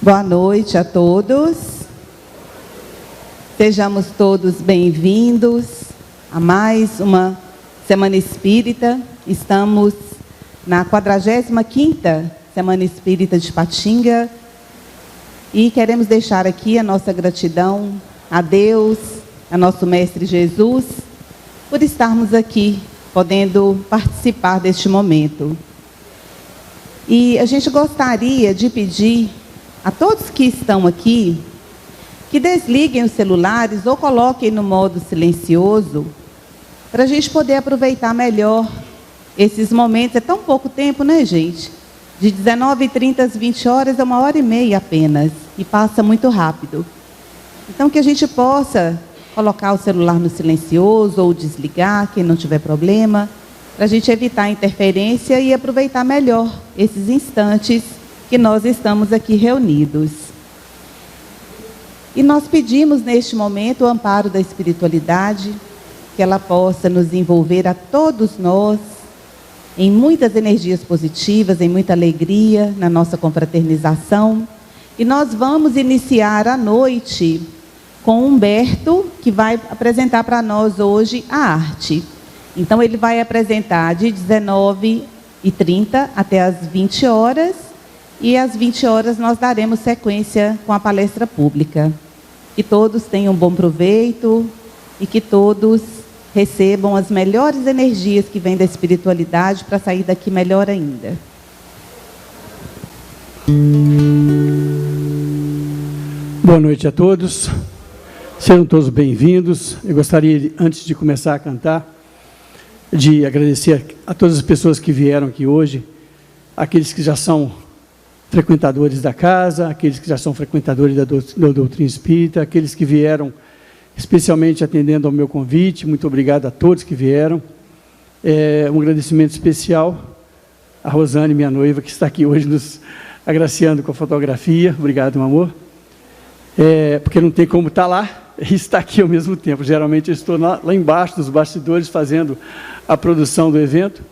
Boa noite a todos. Sejamos todos bem-vindos a mais uma Semana Espírita. Estamos na 45ª Semana Espírita de Patinga e queremos deixar aqui a nossa gratidão a Deus, a nosso Mestre Jesus, por estarmos aqui, podendo participar deste momento. E a gente gostaria de pedir a todos que estão aqui, que desliguem os celulares ou coloquem no modo silencioso, para a gente poder aproveitar melhor esses momentos. É tão pouco tempo, né, gente? De 19h30 às 20 horas é 1h30 apenas, e passa muito rápido. Então, que a gente possa colocar o celular no silencioso ou desligar, quem não tiver problema, para a gente evitar a interferência e aproveitar melhor esses instantes que nós estamos aqui reunidos. E nós pedimos neste momento o amparo da espiritualidade, que ela possa nos envolver a todos nós em muitas energias positivas, em muita alegria na nossa confraternização. E nós vamos iniciar a noite com Humberto, que vai apresentar para nós hoje a arte. Então ele vai apresentar de 19h30 até as 20 horas, e às 20 horas nós daremos sequência com a palestra pública. Que todos tenham bom proveito e que todos recebam as melhores energias que vêm da espiritualidade para sair daqui melhor ainda. Boa noite a todos. Sejam todos bem-vindos. Eu gostaria, antes de começar a cantar, de agradecer a todas as pessoas que vieram aqui hoje, aqueles que já são frequentadores da casa, aqueles que já são frequentadores da doutrina espírita, aqueles que vieram especialmente atendendo ao meu convite. Muito obrigado a todos que vieram. Um agradecimento especial a Rosane, minha noiva, que está aqui hoje nos agraciando com a fotografia. Obrigado, meu amor. Porque não tem como estar lá e estar aqui ao mesmo tempo. Geralmente eu estou lá embaixo dos bastidores fazendo a produção do evento.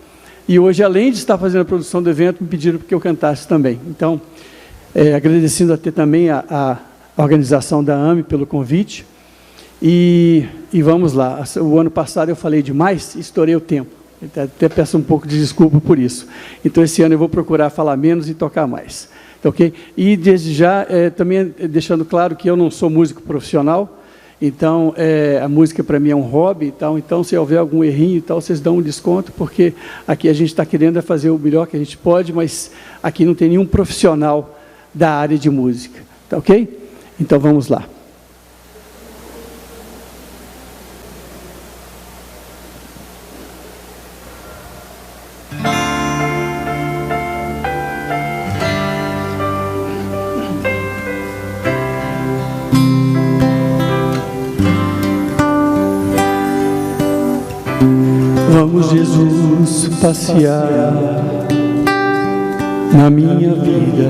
E hoje, além de estar fazendo a produção do evento, me pediram que eu cantasse também. Então, agradecendo até também a organização da AME pelo convite. E vamos lá. O ano passado eu falei demais e estourei o tempo. Até peço um pouco de desculpa por isso. Então, esse ano eu vou procurar falar menos e tocar mais. Ok? E desde já, também deixando claro que eu não sou músico profissional, então a música para mim é um hobby e tal. Então, se houver algum errinho e tal, vocês dão um desconto, porque aqui a gente está querendo fazer o melhor que a gente pode, mas aqui não tem nenhum profissional da área de música. Tá ok? Então, vamos lá. Vamos, Jesus, passear na minha vida.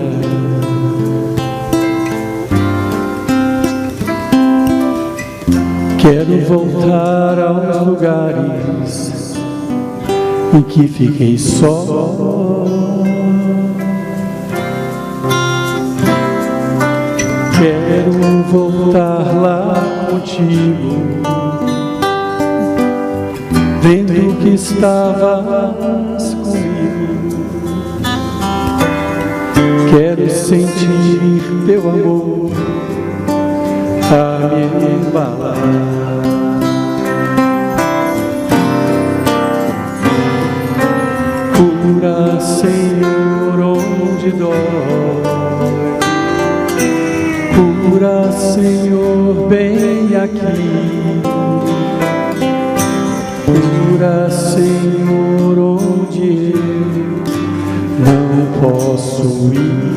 Quero voltar aos lugares em que fiquei só. Quero voltar lá contigo, vendo que estavas comigo. Quero sentir teu amor a me embalar. Cura, Senhor, onde dói. Cura, Senhor, bem aqui. Cura, Senhor, onde eu não posso ir.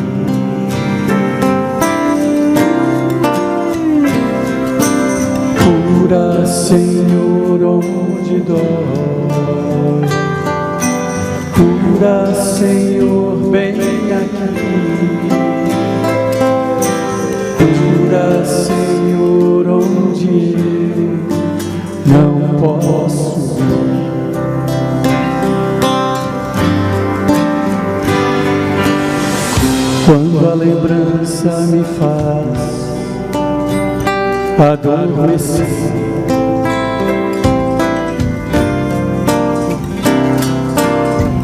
Cura, Senhor, onde dói. Cura, Senhor, bem aqui. Cura, Senhor, onde eu não posso ir. Quando Quando a lembrança me faz adormecer,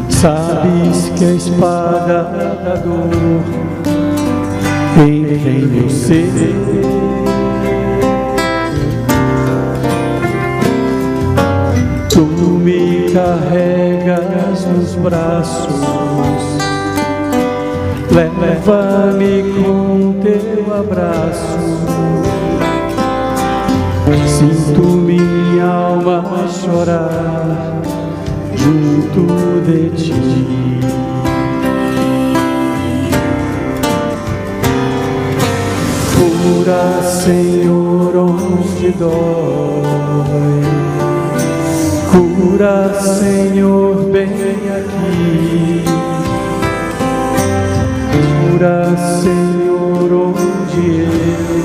sabes que a espada da dor entra em meu ser. Tu me carregas nos braços, leva-me com teu abraço. Sinto minha alma chorar junto de ti. Cura, Senhor, onde dói. Cura, Senhor, bem aqui. Cura, Senhor, onde eu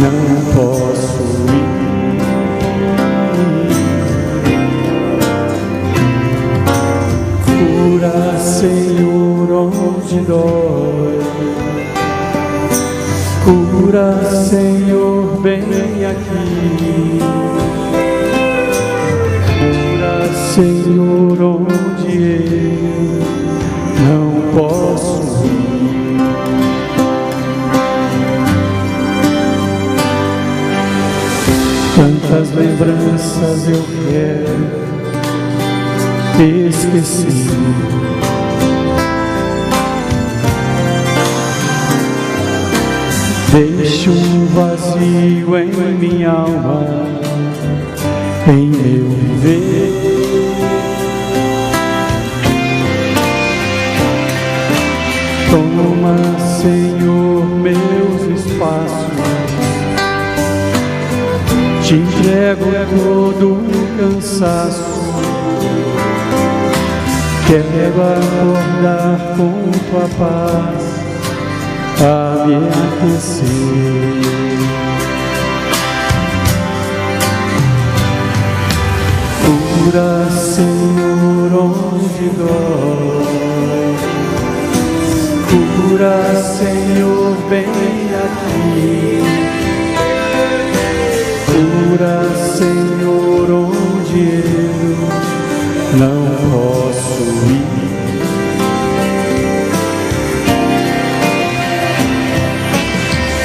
não posso ir. Cura, Senhor, onde dói. Cura, Senhor, bem aqui. Cura, Senhor, onde eu não posso ir. Tantas lembranças eu quero esquecer. Deixo um vazio em minha alma, em meu viver. Toma, Senhor, meus espaços. Te entrego todo o cansaço. Quero acordar com tua paz a me aquecer. Cura, Senhor, onde dói. Cura, Senhor, bem aqui. Cura, Senhor, onde eu não posso ir.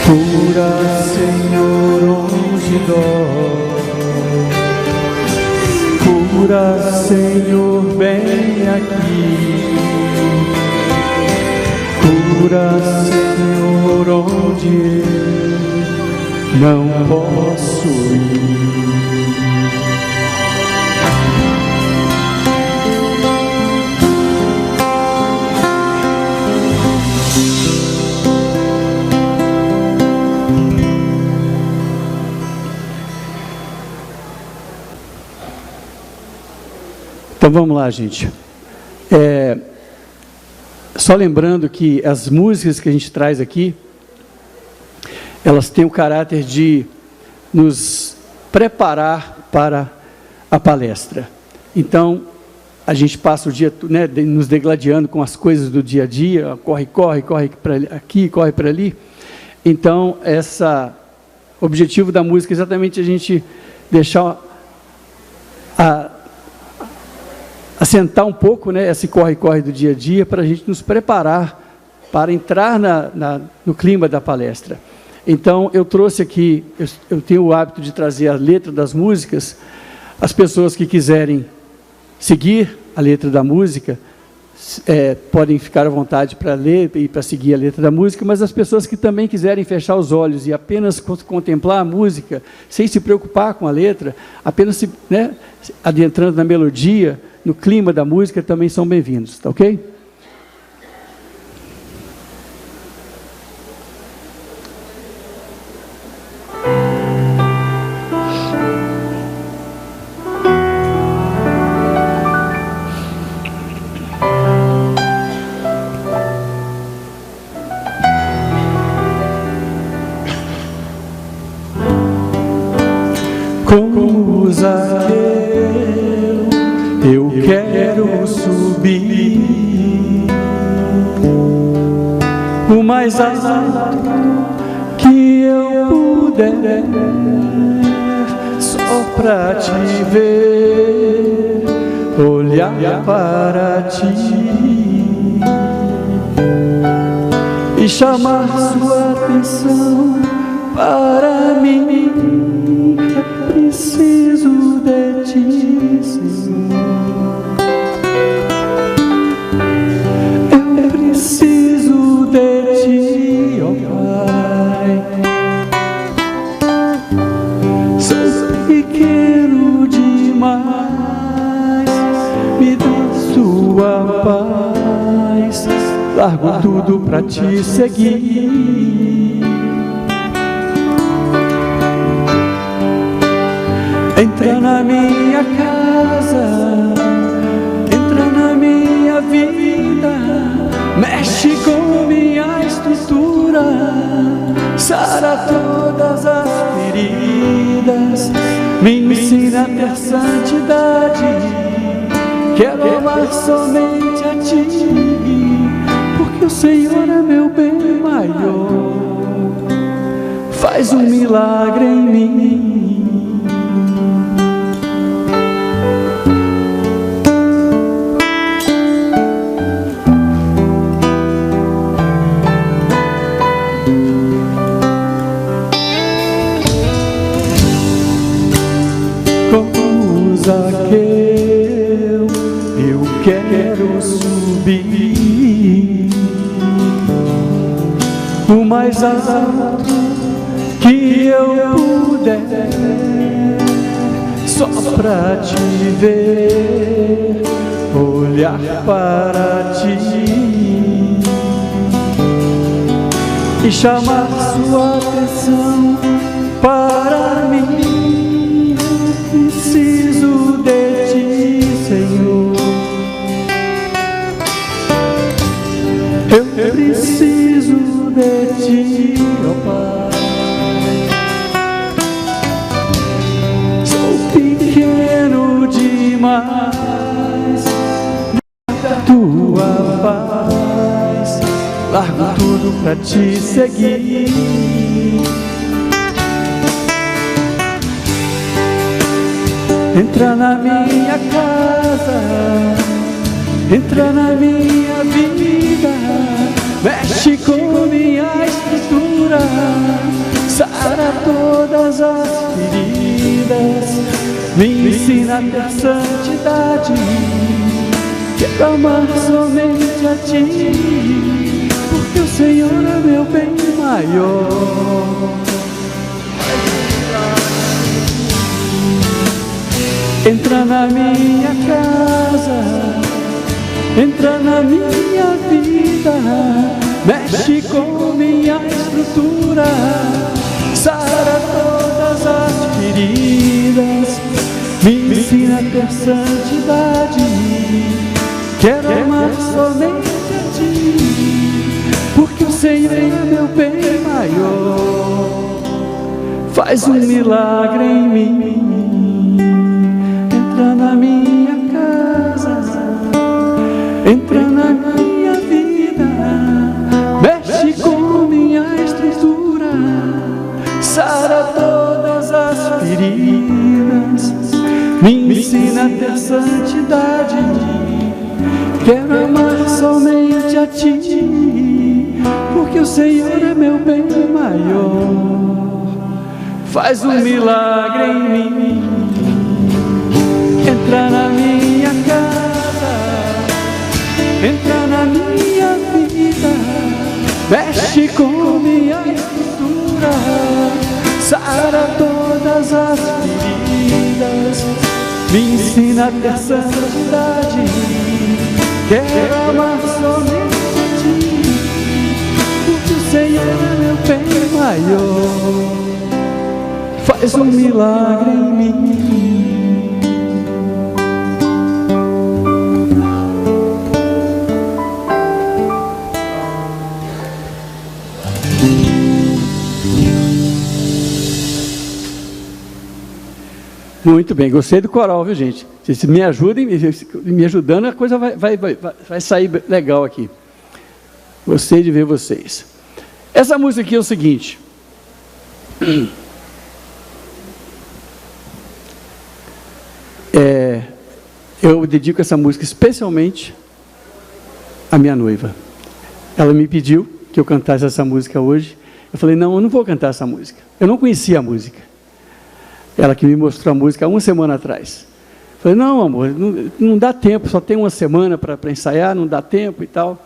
Cura, Senhor, onde dói. Cura, Senhor, bem aqui. Cura, Senhor, onde eu não posso ir. Então vamos lá, gente. Só lembrando que as músicas que a gente traz aqui, elas têm o caráter de nos preparar para a palestra. Então, a gente passa o dia, né, nos degladiando com as coisas do dia a dia, corre para aqui, corre para ali. Então, o objetivo da música é exatamente a gente deixar assentar um pouco, né, esse corre-corre do dia a dia, para a gente nos preparar para entrar no clima da palestra. Então, eu trouxe aqui, eu tenho o hábito de trazer a letra das músicas. As pessoas que quiserem seguir a letra da música, podem ficar à vontade para ler e para seguir a letra da música, mas as pessoas que também quiserem fechar os olhos e apenas contemplar a música, sem se preocupar com a letra, apenas adentrando na melodia, no clima da música, também são bem-vindos, tá ok? Como Zaqueu, eu quero subir o mais alto que eu puder, só pra te ver, olhar para ti e chamar sua atenção para mim. Eu preciso de ti, Senhor. Eu preciso de ti, ó Pai. Sou pequeno demais, me dá sua paz. Largo tudo pra te seguir. Entra na minha casa, entra na minha vida, mexe com minha estrutura, sara todas as feridas, me ensina a ter santidade. Quero amar somente a ti, porque o Senhor é meu bem maior. Faz um milagre em mim. Zaqueu, eu quero subir o mais alto que eu puder, só pra te ver, olhar para ti e chamar sua atenção para mim. Preciso de ti, Senhor. Eu preciso de ti, ó Pai. Sou pequeno demais, da tua paz. Largo tudo pra te seguir. Entra na minha casa, entra na minha vida, mexe com minha estrutura, sara todas as feridas, me ensina a ter santidade. Quero amar somente a ti, porque o Senhor é meu bem maior. Entra na minha casa, entra na minha vida, mexe com minha estrutura, sara todas as feridas, me ensina a ter santidade. Quero amar somente a ti, porque o Senhor é meu bem maior. Faz um milagre em mim. Entra na minha casa, entra na minha vida, mexe com minha estrutura, sara todas as feridas, me ensina a ter santidade. Quero amar somente a ti, porque o Senhor é meu bem maior. Faz um milagre em mim. Entra na minha casa, entra na minha vida, mexe com minha estrutura, sara todas as feridas, me ensina a ter santidade. Quero amar somente a ti, porque o Senhor é meu bem maior. Faz um milagre em mim. Muito bem, gostei do coral, viu, gente? Vocês me ajudem, me ajudando, a coisa vai sair legal aqui. Gostei de ver vocês. Essa música aqui é o seguinte. Eu dedico essa música especialmente à minha noiva. Ela me pediu que eu cantasse essa música hoje. Eu falei, não, eu não vou cantar essa música. Eu não conhecia a música. Ela que me mostrou a música há uma semana atrás. Eu falei, não, amor, não dá tempo, só tem uma semana para ensaiar, não dá tempo e tal.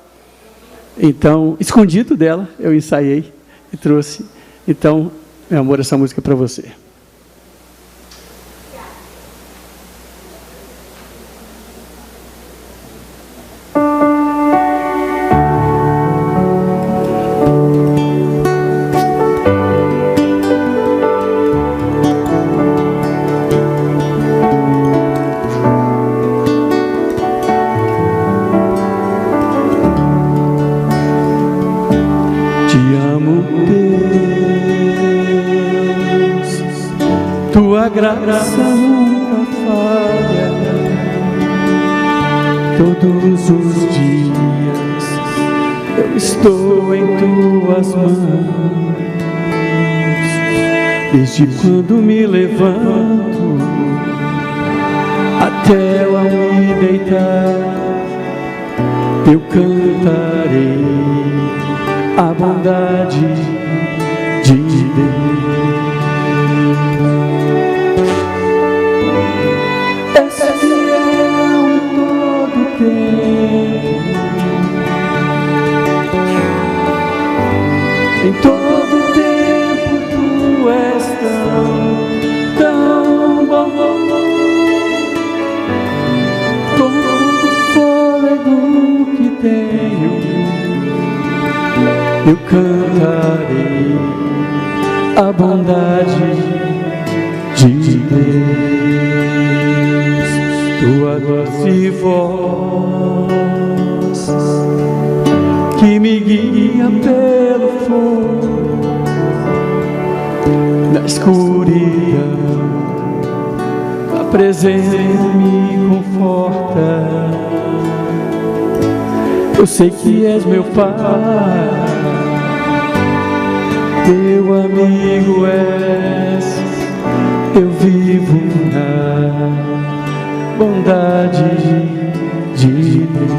Então, escondido dela, eu ensaiei e trouxe. Então, meu amor, essa música é para você. Tua graça nunca falha, todos os dias eu estou em tuas mãos. Desde quando me levanto até ao me deitar, eu cantarei a bondade de Deus. Em todo tempo tu és tão bom, com todo fôlego que tenho, eu cantarei a bondade de Deus. Tua doce voz que me guia pelo fogo, na escuridão, a presença me conforta. Eu sei que és meu Pai, teu amigo és, eu vivo na bondade de Deus.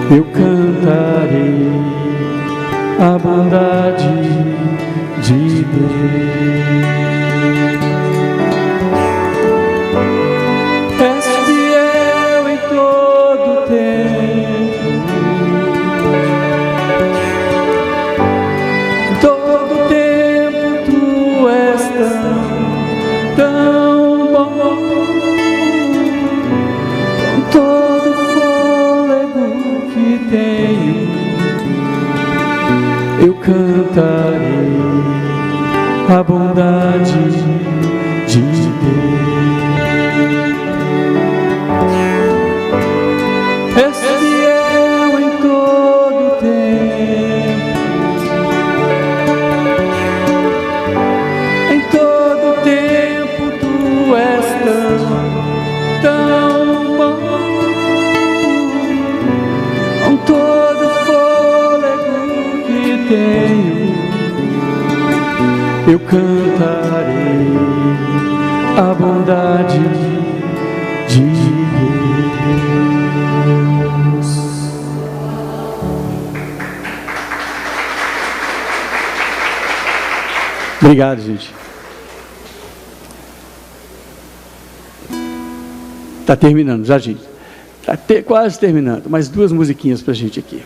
Eu cantarei a bondade de Deus. És fiel em todo tempo, em todo tempo tu és tão bom, com todo fôlego que tenho, eu cantarei a bondade de Deus. És fiel em todo tempo, em todo tempo tu és tão bom, com todo fôlego que tenho, eu cantarei a bondade de Deus. Obrigado, gente. Está terminando já, gente. Está quase terminando. Mais duas musiquinhas para a gente aqui.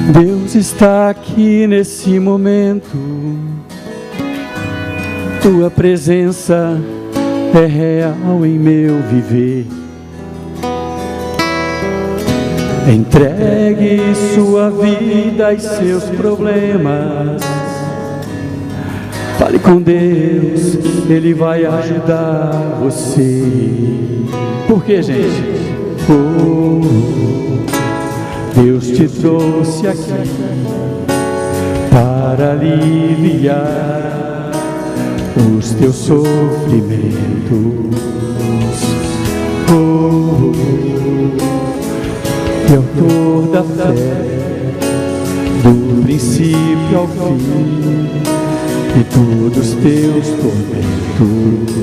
Deus está aqui nesse momento. Tua presença é real em meu viver. Entregue sua vida e seus problemas. Fale com Deus, Ele vai ajudar você. Por quê, gente? Deus te trouxe aqui para aliviar os teus sofrimentos. E autor da fé, do princípio ao fim, de todos os teus tormentos.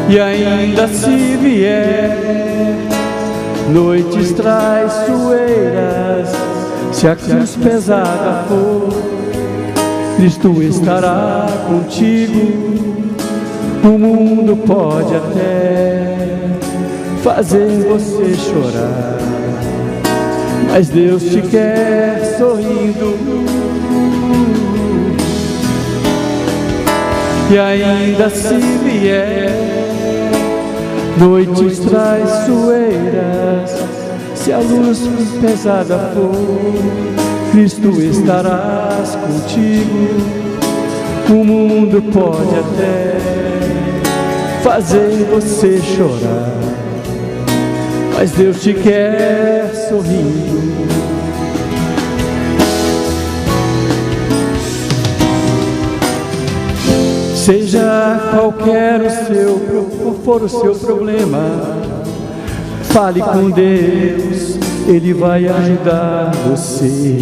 E ainda se vier noites traiçoeiras, se a cruz pesada for, Cristo estará contigo. O mundo pode até fazer você chorar, mas Deus te quer sorrindo. E ainda se vier noites traiçoeiras, se a luz pesada for, Cristo estarás contigo. O mundo pode até fazer você chorar, mas Deus te quer sorrindo. Seja qualquer for o seu problema, fale com Deus, Ele vai ajudar você.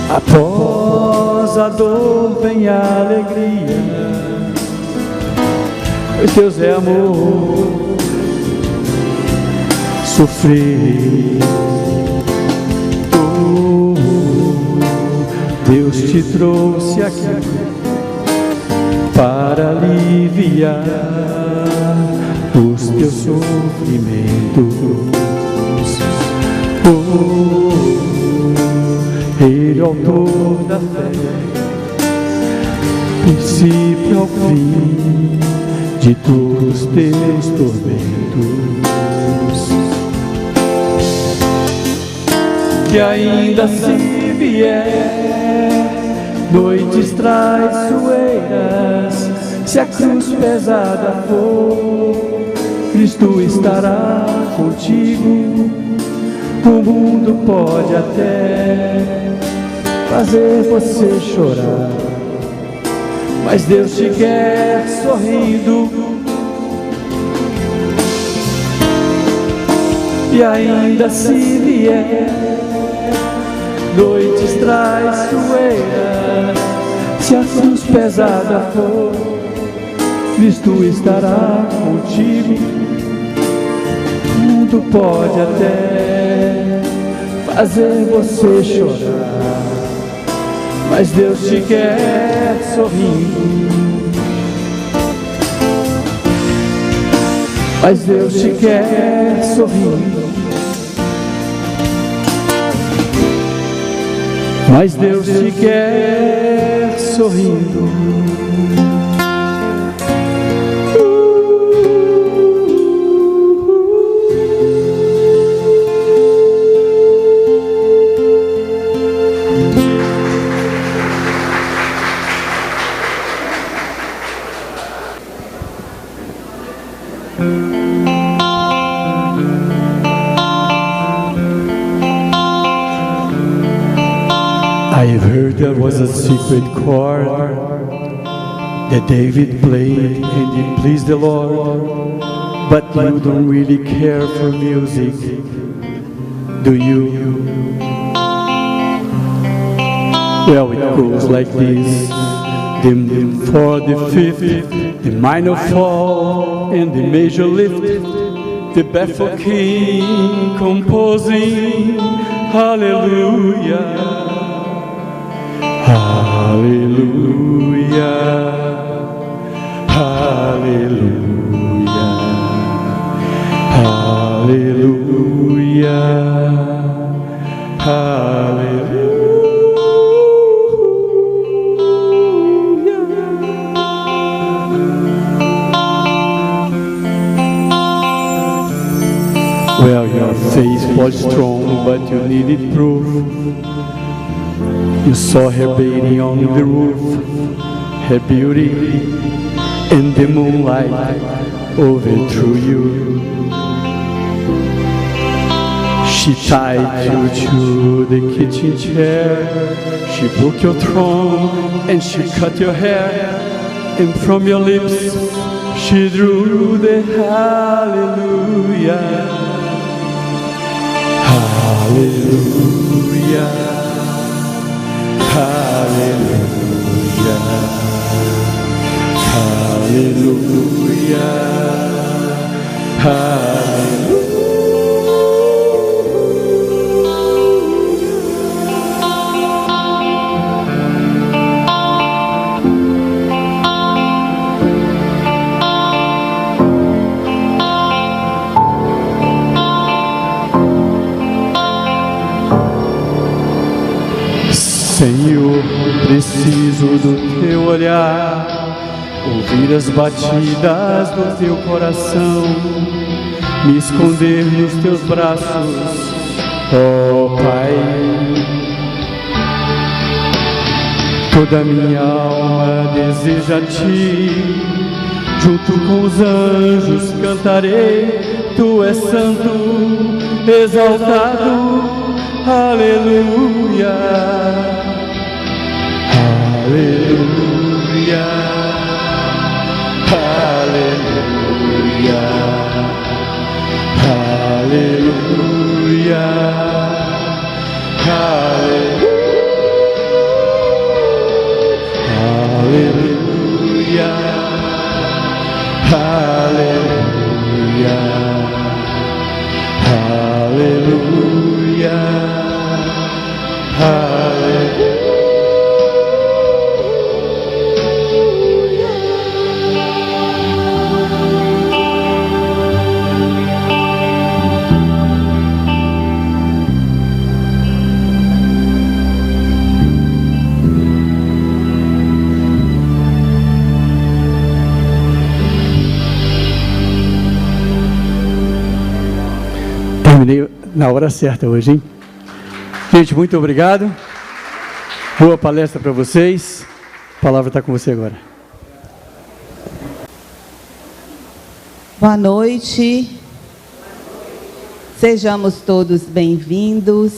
Após a dor vem a alegria, Deus é amor. Sofrer, Deus te trouxe aqui para aliviar os teus sofrimentos. Ele é o autor da fé, princípio ao fim de todos os teus tormentos. E ainda se vier noites traiçoeiras, se a cruz pesada for, Cristo estará contigo. O mundo pode até fazer você chorar, mas Deus te quer sorrindo. E ainda se vier noites traiçoeiras, se a cruz pesada for, Cristo estará contigo. O mundo pode até fazer você chorar, mas Deus te quer sorrindo. Mas Deus te quer sorrindo. Mas Deus te quer sorrindo. I've heard there was a secret chord that David played and it pleased the Lord, but you don't really care for music, do you? Well, it goes like this: the for the fifth, the minor fall and the major lift, the baffled king composing hallelujah. Hallelujah, hallelujah, hallelujah. Aleluia, aleluia. Well, your faith was strong, but you needed proof. You saw her bathing on the roof, her beauty in the moonlight overthrew you. She tied you to the kitchen chair, she broke your throne and she cut your hair, and from your lips she drew the hallelujah. Hallelujah, hallelujah, hallelujah, hallelujah. Senhor, preciso do teu olhar, ouvir as batidas do teu coração, me esconder nos teus braços, ó Pai. Toda minha alma deseja ti, junto com os anjos cantarei, tu és santo, exaltado, aleluia. Aleluia, aleluia, aleluia, aleluia, aleluia, aleluia, aleluia. Terminei na hora certa hoje, hein? Gente, muito obrigado. Boa palestra para vocês. A palavra está com você agora. Boa noite. Sejamos todos bem-vindos.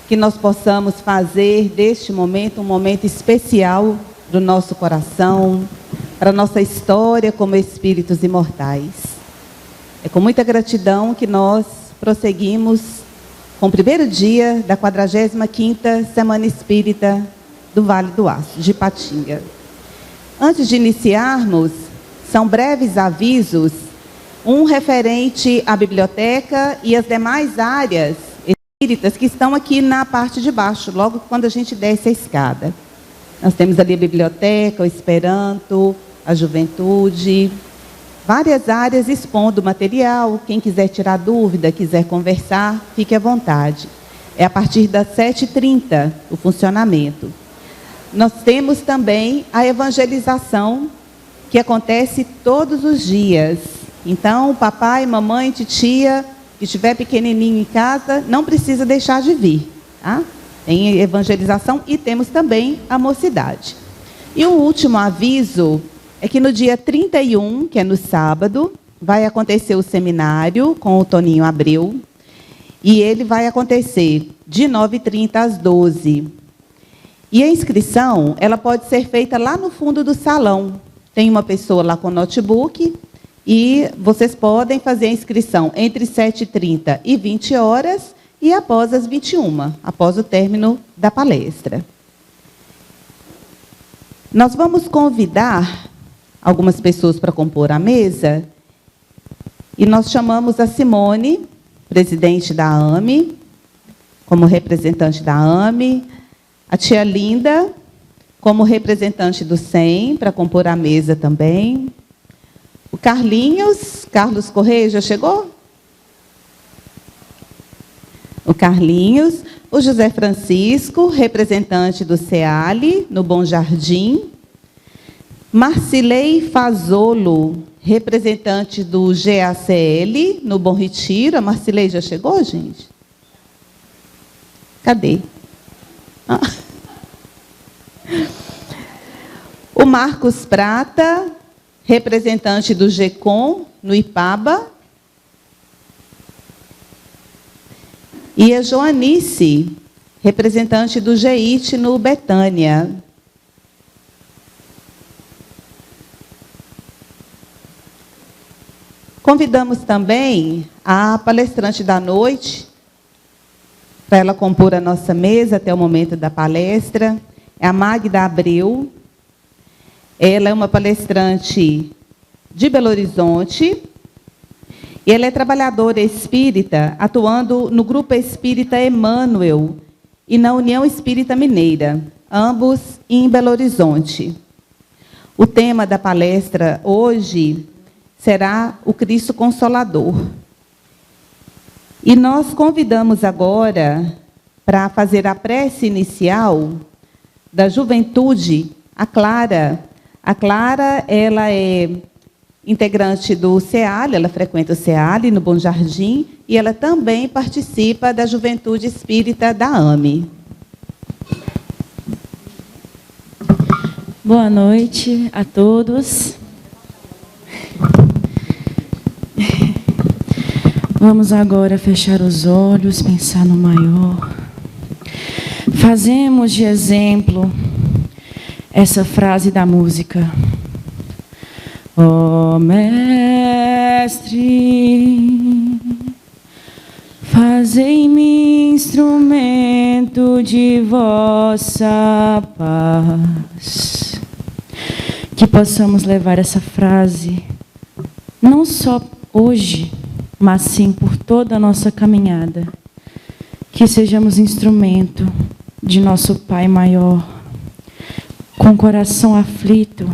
Que nós possamos fazer deste momento um momento especial do nosso coração, para a nossa história como espíritos imortais. É com muita gratidão que nós prosseguimos com o primeiro dia da 45ª Semana Espírita do Vale do Aço, de Ipatinga. Antes de iniciarmos, são breves avisos, um referente à biblioteca e as demais áreas espíritas que estão aqui na parte de baixo, logo quando a gente desce a escada. Nós temos ali a biblioteca, o Esperanto, a Juventude, várias áreas expondo material. Quem quiser tirar dúvida, quiser conversar, fique à vontade. É a partir das 7h30 o funcionamento. Nós temos também a evangelização, que acontece todos os dias. Então, papai, mamãe, titia, que estiver pequenininho em casa, não precisa deixar de vir. Tá? Tem evangelização e temos também a mocidade. E o último aviso é que no dia 31, que é no sábado, vai acontecer o seminário com o Toninho Abreu. E ele vai acontecer de 9h30 às 12h. E a inscrição, ela pode ser feita lá no fundo do salão. Tem uma pessoa lá com notebook e vocês podem fazer a inscrição entre 7h30 e 20h e após as 21h, após o término da palestra. Nós vamos convidar algumas pessoas para compor a mesa, e nós chamamos a Simone, presidente da AME, como representante da AME, a tia Linda, como representante do SEM, para compor a mesa também, o Carlos Correia, já chegou? Carlinhos. O José Francisco, representante do CEALI, no Bom Jardim. Marcilei Fazolo, representante do GACL, no Bom Retiro. A Marcilei já chegou, gente? Cadê? Ah. O Marcos Prata, representante do GECOM, no Ipaba. E a Joanice, representante do GEIT, no Betânia. Convidamos também a palestrante da noite, para ela compor a nossa mesa até o momento da palestra, é a Magda Abreu. Ela é uma palestrante de Belo Horizonte, e ela é trabalhadora espírita, atuando no Grupo Espírita Emmanuel e na União Espírita Mineira, ambos em Belo Horizonte. O tema da palestra hoje será o Cristo Consolador. E nós convidamos agora, para fazer a prece inicial da juventude, a Clara. A Clara, ela é integrante do CEALI, ela frequenta o CEALI no Bom Jardim, e ela também participa da Juventude Espírita da AME. Boa noite a todos. Vamos agora fechar os olhos, pensar no maior. Fazemos de exemplo essa frase da música. Ó Mestre, fazei-me instrumento de vossa paz. Que possamos levar essa frase, não só hoje, mas sim por toda a nossa caminhada. Que sejamos instrumento de nosso Pai maior. Com o coração aflito,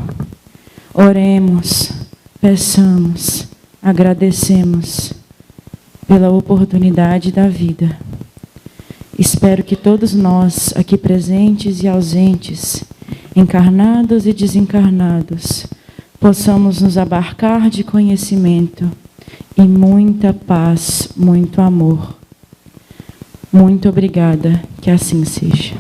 oremos, peçamos, agradecemos pela oportunidade da vida. Espero que todos nós, aqui presentes e ausentes, encarnados e desencarnados, possamos nos abarcar de conhecimento e muita paz, muito amor. Muito obrigada, que assim seja.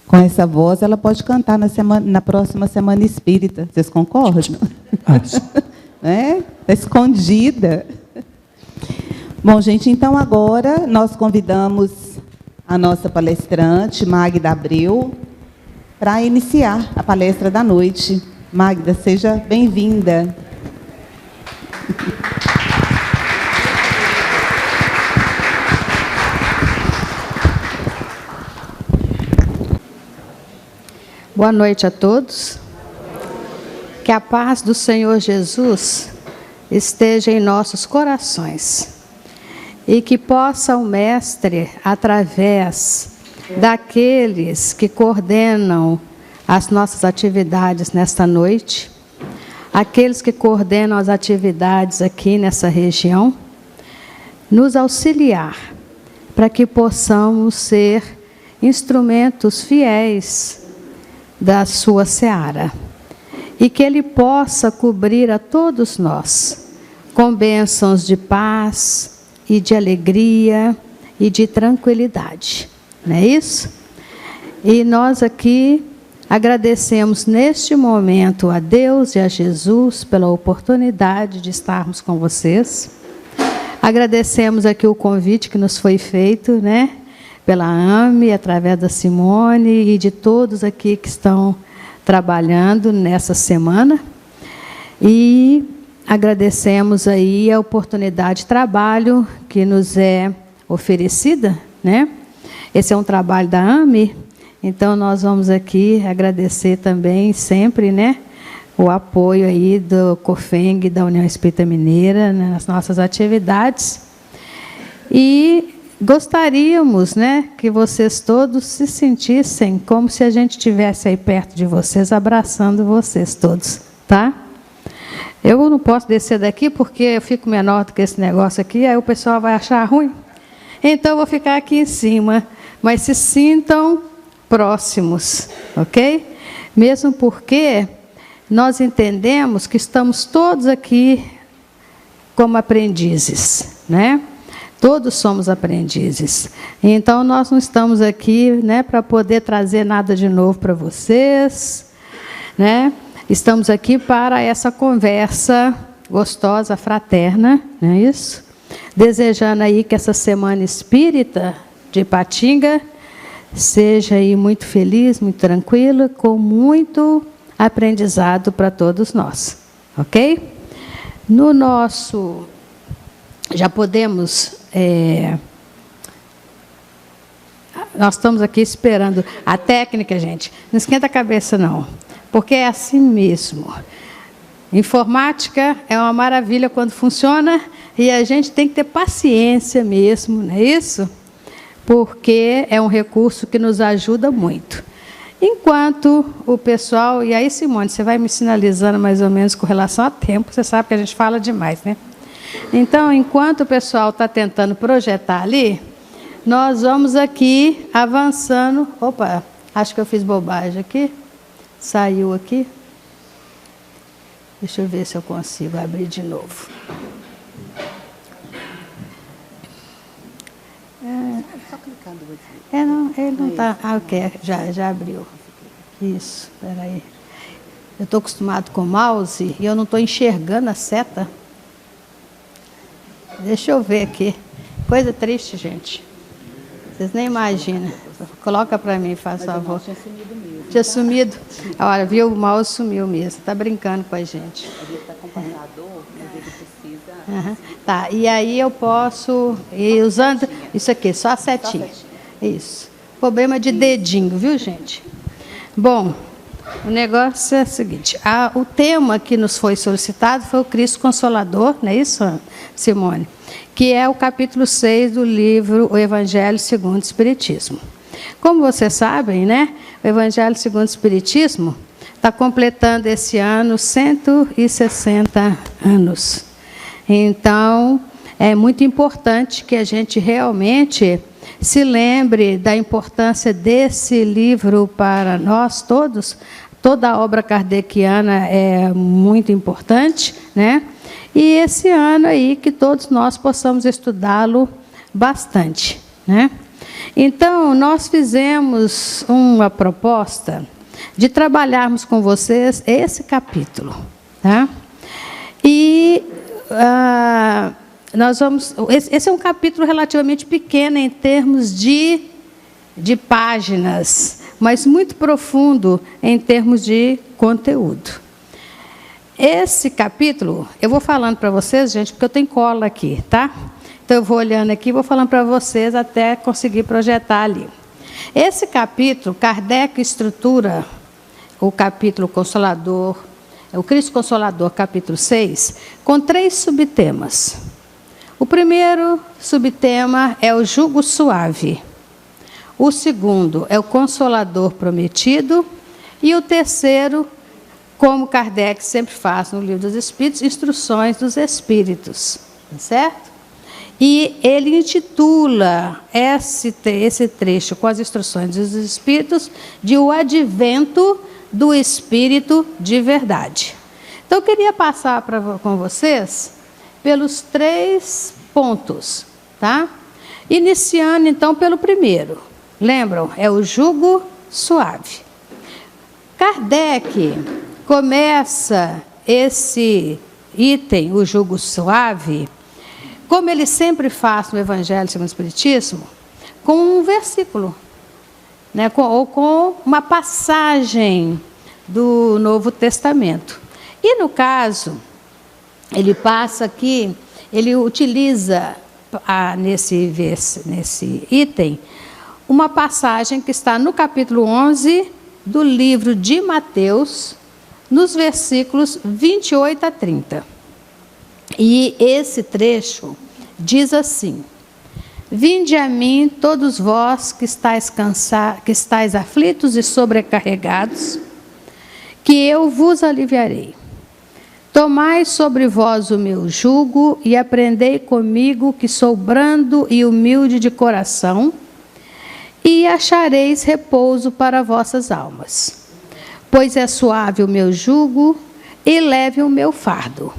Com essa voz, ela pode cantar na próxima Semana Espírita. Vocês concordam? Está escondida. Bom, gente, então agora nós convidamos a nossa palestrante, Magda Abreu, para iniciar a palestra da noite. Magda, seja bem-vinda. Boa noite a todos. Que a paz do Senhor Jesus esteja em nossos corações e que possa o Mestre, através daqueles que coordenam as nossas atividades nesta noite, aqueles que coordenam as atividades aqui nessa região, nos auxiliar para que possamos ser instrumentos fiéis da sua seara, e que Ele possa cobrir a todos nós com bênçãos de paz e de alegria e de tranquilidade, não é isso? E nós aqui agradecemos neste momento a Deus e a Jesus pela oportunidade de estarmos com vocês. Agradecemos aqui o convite que nos foi feito, né? Pela AME, através da Simone e de todos aqui que estão trabalhando nessa semana. E agradecemos aí a oportunidade de trabalho que nos é oferecida, né? Esse é um trabalho da AME, então nós vamos aqui agradecer também sempre, né, o apoio aí do COFENG, da União Espírita Mineira, né, nas nossas atividades. E gostaríamos, né, que vocês todos se sentissem como se a gente estivesse aí perto de vocês, abraçando vocês todos, tá? Eu não posso descer daqui porque eu fico menor do que esse negócio aqui, aí o pessoal vai achar ruim. Então, eu vou ficar aqui em cima, mas se sintam próximos, ok? Mesmo porque nós entendemos que estamos todos aqui como aprendizes, né? Todos somos aprendizes. Então, nós não estamos aqui, né, para poder trazer nada de novo para vocês, né? Estamos aqui para essa conversa gostosa, fraterna, não é isso? Desejando aí que essa semana espírita de Ipatinga seja aí muito feliz, muito tranquila, com muito aprendizado para todos nós, ok? No nosso... Já podemos... nós estamos aqui esperando a técnica, gente. Não esquenta a cabeça, não. Porque é assim mesmo. Informática é uma maravilha quando funciona e a gente tem que ter paciência mesmo, não é isso? Porque é um recurso que nos ajuda muito. Enquanto o pessoal... E aí, Simone, você vai me sinalizando mais ou menos com relação a tempo. Você sabe que a gente fala demais, né? Então, enquanto o pessoal está tentando projetar ali, nós vamos aqui avançando. Opa, acho que eu fiz bobagem aqui. Saiu aqui. Deixa eu ver se eu consigo abrir de novo. Só clicando aqui. Não, ele não está... Ah, ok, já abriu. Isso, espera aí. Eu estou acostumado com o mouse e eu não estou enxergando a seta. Deixa eu ver aqui. Coisa triste, gente. Vocês nem imaginam. Coloca para mim, faz favor. Tinha sumido mesmo. Tinha sumido? Olha, viu? O mouse sumiu mesmo. Está brincando com a gente. Ele está com computador, mas ele precisa... Uhum. Tá, e aí eu posso ir usando... Isso aqui, só a setinha. Isso. Problema de dedinho, viu, gente? Bom, o negócio é o seguinte. O tema que nos foi solicitado foi o Cristo Consolador, não é isso, Simone? Que é o capítulo 6 do livro O Evangelho segundo o Espiritismo. Como vocês sabem, né, o Evangelho segundo o Espiritismo está completando esse ano 160 anos. Então, é muito importante que a gente realmente se lembre da importância desse livro para nós todos. Toda a obra kardeciana é muito importante, né? E esse ano aí que todos nós possamos estudá-lo bastante, né? Então, nós fizemos uma proposta de trabalharmos com vocês esse capítulo, tá? E nós vamos... Esse é um capítulo relativamente pequeno em termos de páginas, mas muito profundo em termos de conteúdo. Esse capítulo, eu vou falando para vocês, gente, porque eu tenho cola aqui, tá? Então, eu vou olhando aqui e vou falando para vocês até conseguir projetar ali. Esse capítulo, Kardec estrutura o capítulo Consolador, o Cristo Consolador, capítulo 6, com 3 subtemas. O primeiro subtema é o jugo suave. O segundo é o Consolador prometido. E o terceiro, como Kardec sempre faz no Livro dos Espíritos, Instruções dos Espíritos. Certo? E ele intitula esse trecho com as Instruções dos Espíritos de O Advento do Espírito de Verdade. Então, eu queria passar com vocês pelos 3 pontos, tá? Iniciando, então, pelo primeiro. Lembram? É o jugo suave. Kardec começa esse item, o jugo suave, como ele sempre faz no Evangelho segundo o Espiritismo, com um versículo, né? Ou com uma passagem do Novo Testamento. E, no caso, ele passa aqui, ele utiliza nesse item uma passagem que está no capítulo 11 do livro de Mateus, nos versículos 28 a 30. E esse trecho diz assim: Vinde a mim, todos vós que estáis aflitos e sobrecarregados, que eu vos aliviarei. Tomai sobre vós o meu jugo e aprendei comigo, que sou brando e humilde de coração, e achareis repouso para vossas almas. Pois é suave o meu jugo e leve o meu fardo.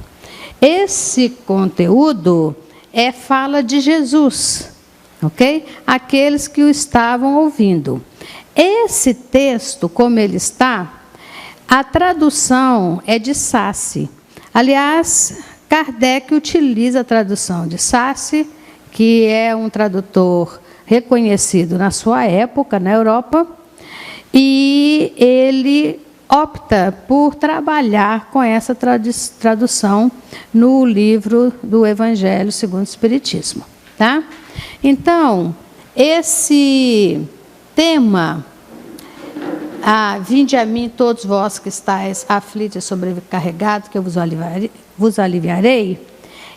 Esse conteúdo fala de Jesus, ok? Aqueles que o estavam ouvindo. Esse texto, como ele está, a tradução é de Sassi. Aliás, Kardec utiliza a tradução de Sassi, que é um tradutor reconhecido na sua época, na Europa, e ele opta por trabalhar com essa tradução no livro do Evangelho segundo o Espiritismo. Tá? Então, esse tema, vinde a mim todos vós que estáis aflitos e sobrecarregados, que eu vos aliviarei,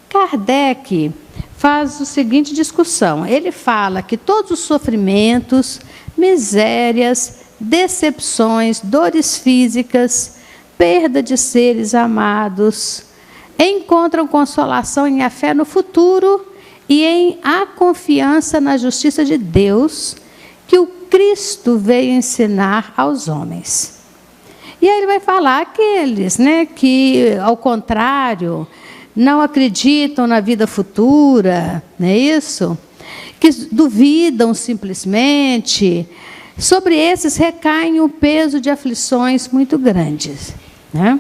Kardec faz a seguinte discussão. Ele fala que todos os sofrimentos, misérias, decepções, dores físicas, perda de seres amados, encontram consolação em a fé no futuro e em a confiança na justiça de Deus, que o Cristo veio ensinar aos homens. E aí ele vai falar aqueles, que, ao contrário, não acreditam na vida futura, não é isso? Que duvidam simplesmente. Sobre esses recaem um peso de aflições muito grandes. Né?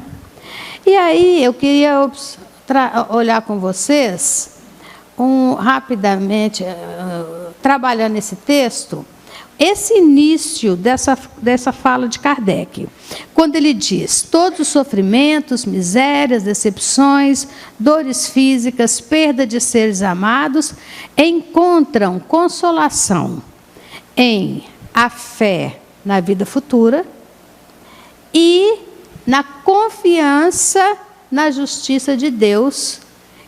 E aí eu queria olhar com vocês, rapidamente, trabalhando esse texto, esse início dessa fala de Kardec, quando ele diz: todos os sofrimentos, misérias, decepções, dores físicas, perda de seres amados, encontram consolação em a fé na vida futura e na confiança na justiça de Deus,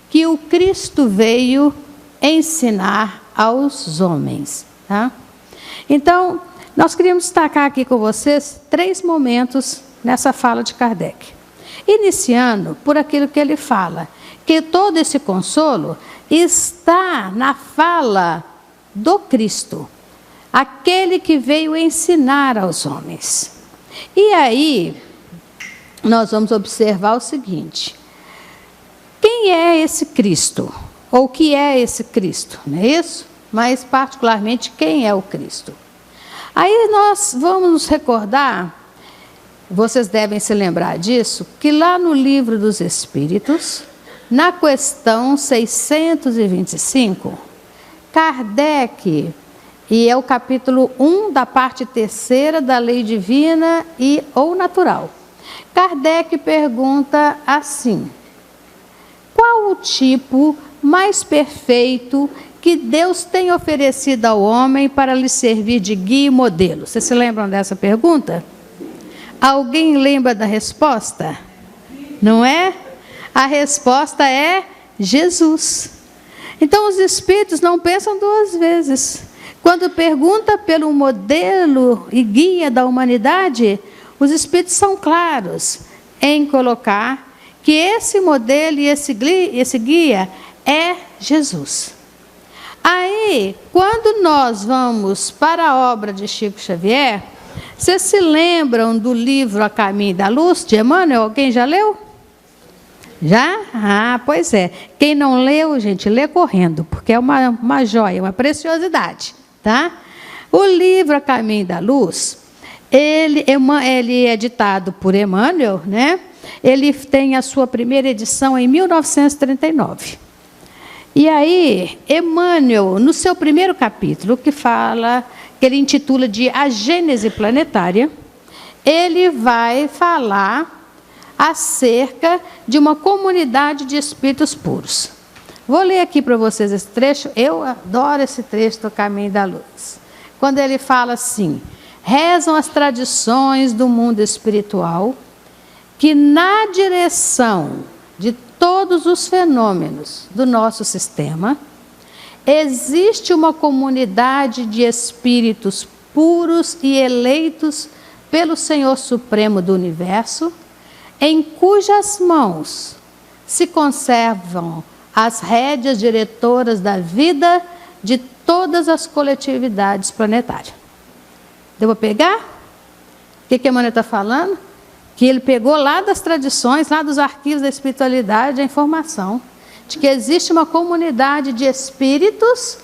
que o Cristo veio ensinar aos homens. Tá? Então, nós queríamos destacar aqui com vocês 3 momentos nessa fala de Kardec. Iniciando por aquilo que ele fala, que todo esse consolo está na fala do Cristo, aquele que veio ensinar aos homens. E aí, nós vamos observar o seguinte: quem é esse Cristo? Ou o que é esse Cristo? Não é isso? Mas, particularmente, quem é o Cristo? Aí nós vamos nos recordar, vocês devem se lembrar disso, que lá no Livro dos Espíritos, na questão 625, Kardec, e é o capítulo 1 da parte 3ª da lei divina ou natural, Kardec pergunta assim: qual o tipo mais perfeito que Deus tem oferecido ao homem para lhe servir de guia e modelo? Vocês se lembram dessa pergunta? Alguém lembra da resposta? Não é? A resposta é Jesus. Então os espíritos não pensam 2 vezes. Quando pergunta pelo modelo e guia da humanidade, os espíritos são claros em colocar que esse modelo e esse guia é Jesus. Aí, quando nós vamos para a obra de Chico Xavier, vocês se lembram do livro A Caminho da Luz, de Emmanuel? Alguém já leu? Já? Ah, pois é. Quem não leu, gente, lê correndo, porque é uma joia, uma preciosidade. Tá? O livro A Caminho da Luz, ele é editado por Emmanuel, né? Ele tem a sua primeira edição em 1939. E aí, Emmanuel, no seu primeiro capítulo, que ele intitula de A Gênese Planetária, ele vai falar acerca de uma comunidade de espíritos puros. Vou ler aqui para vocês esse trecho. Eu adoro esse trecho do Caminho da Luz. Quando ele fala assim: rezam as tradições do mundo espiritual que na direção de todos os fenômenos do nosso sistema existe uma comunidade de espíritos puros e eleitos pelo Senhor Supremo do Universo, em cujas mãos se conservam as rédeas diretoras da vida de todas as coletividades planetárias. Deu para pegar? O que Emmanuel está falando? Que ele pegou lá das tradições, lá dos arquivos da espiritualidade, a informação de que existe uma comunidade de espíritos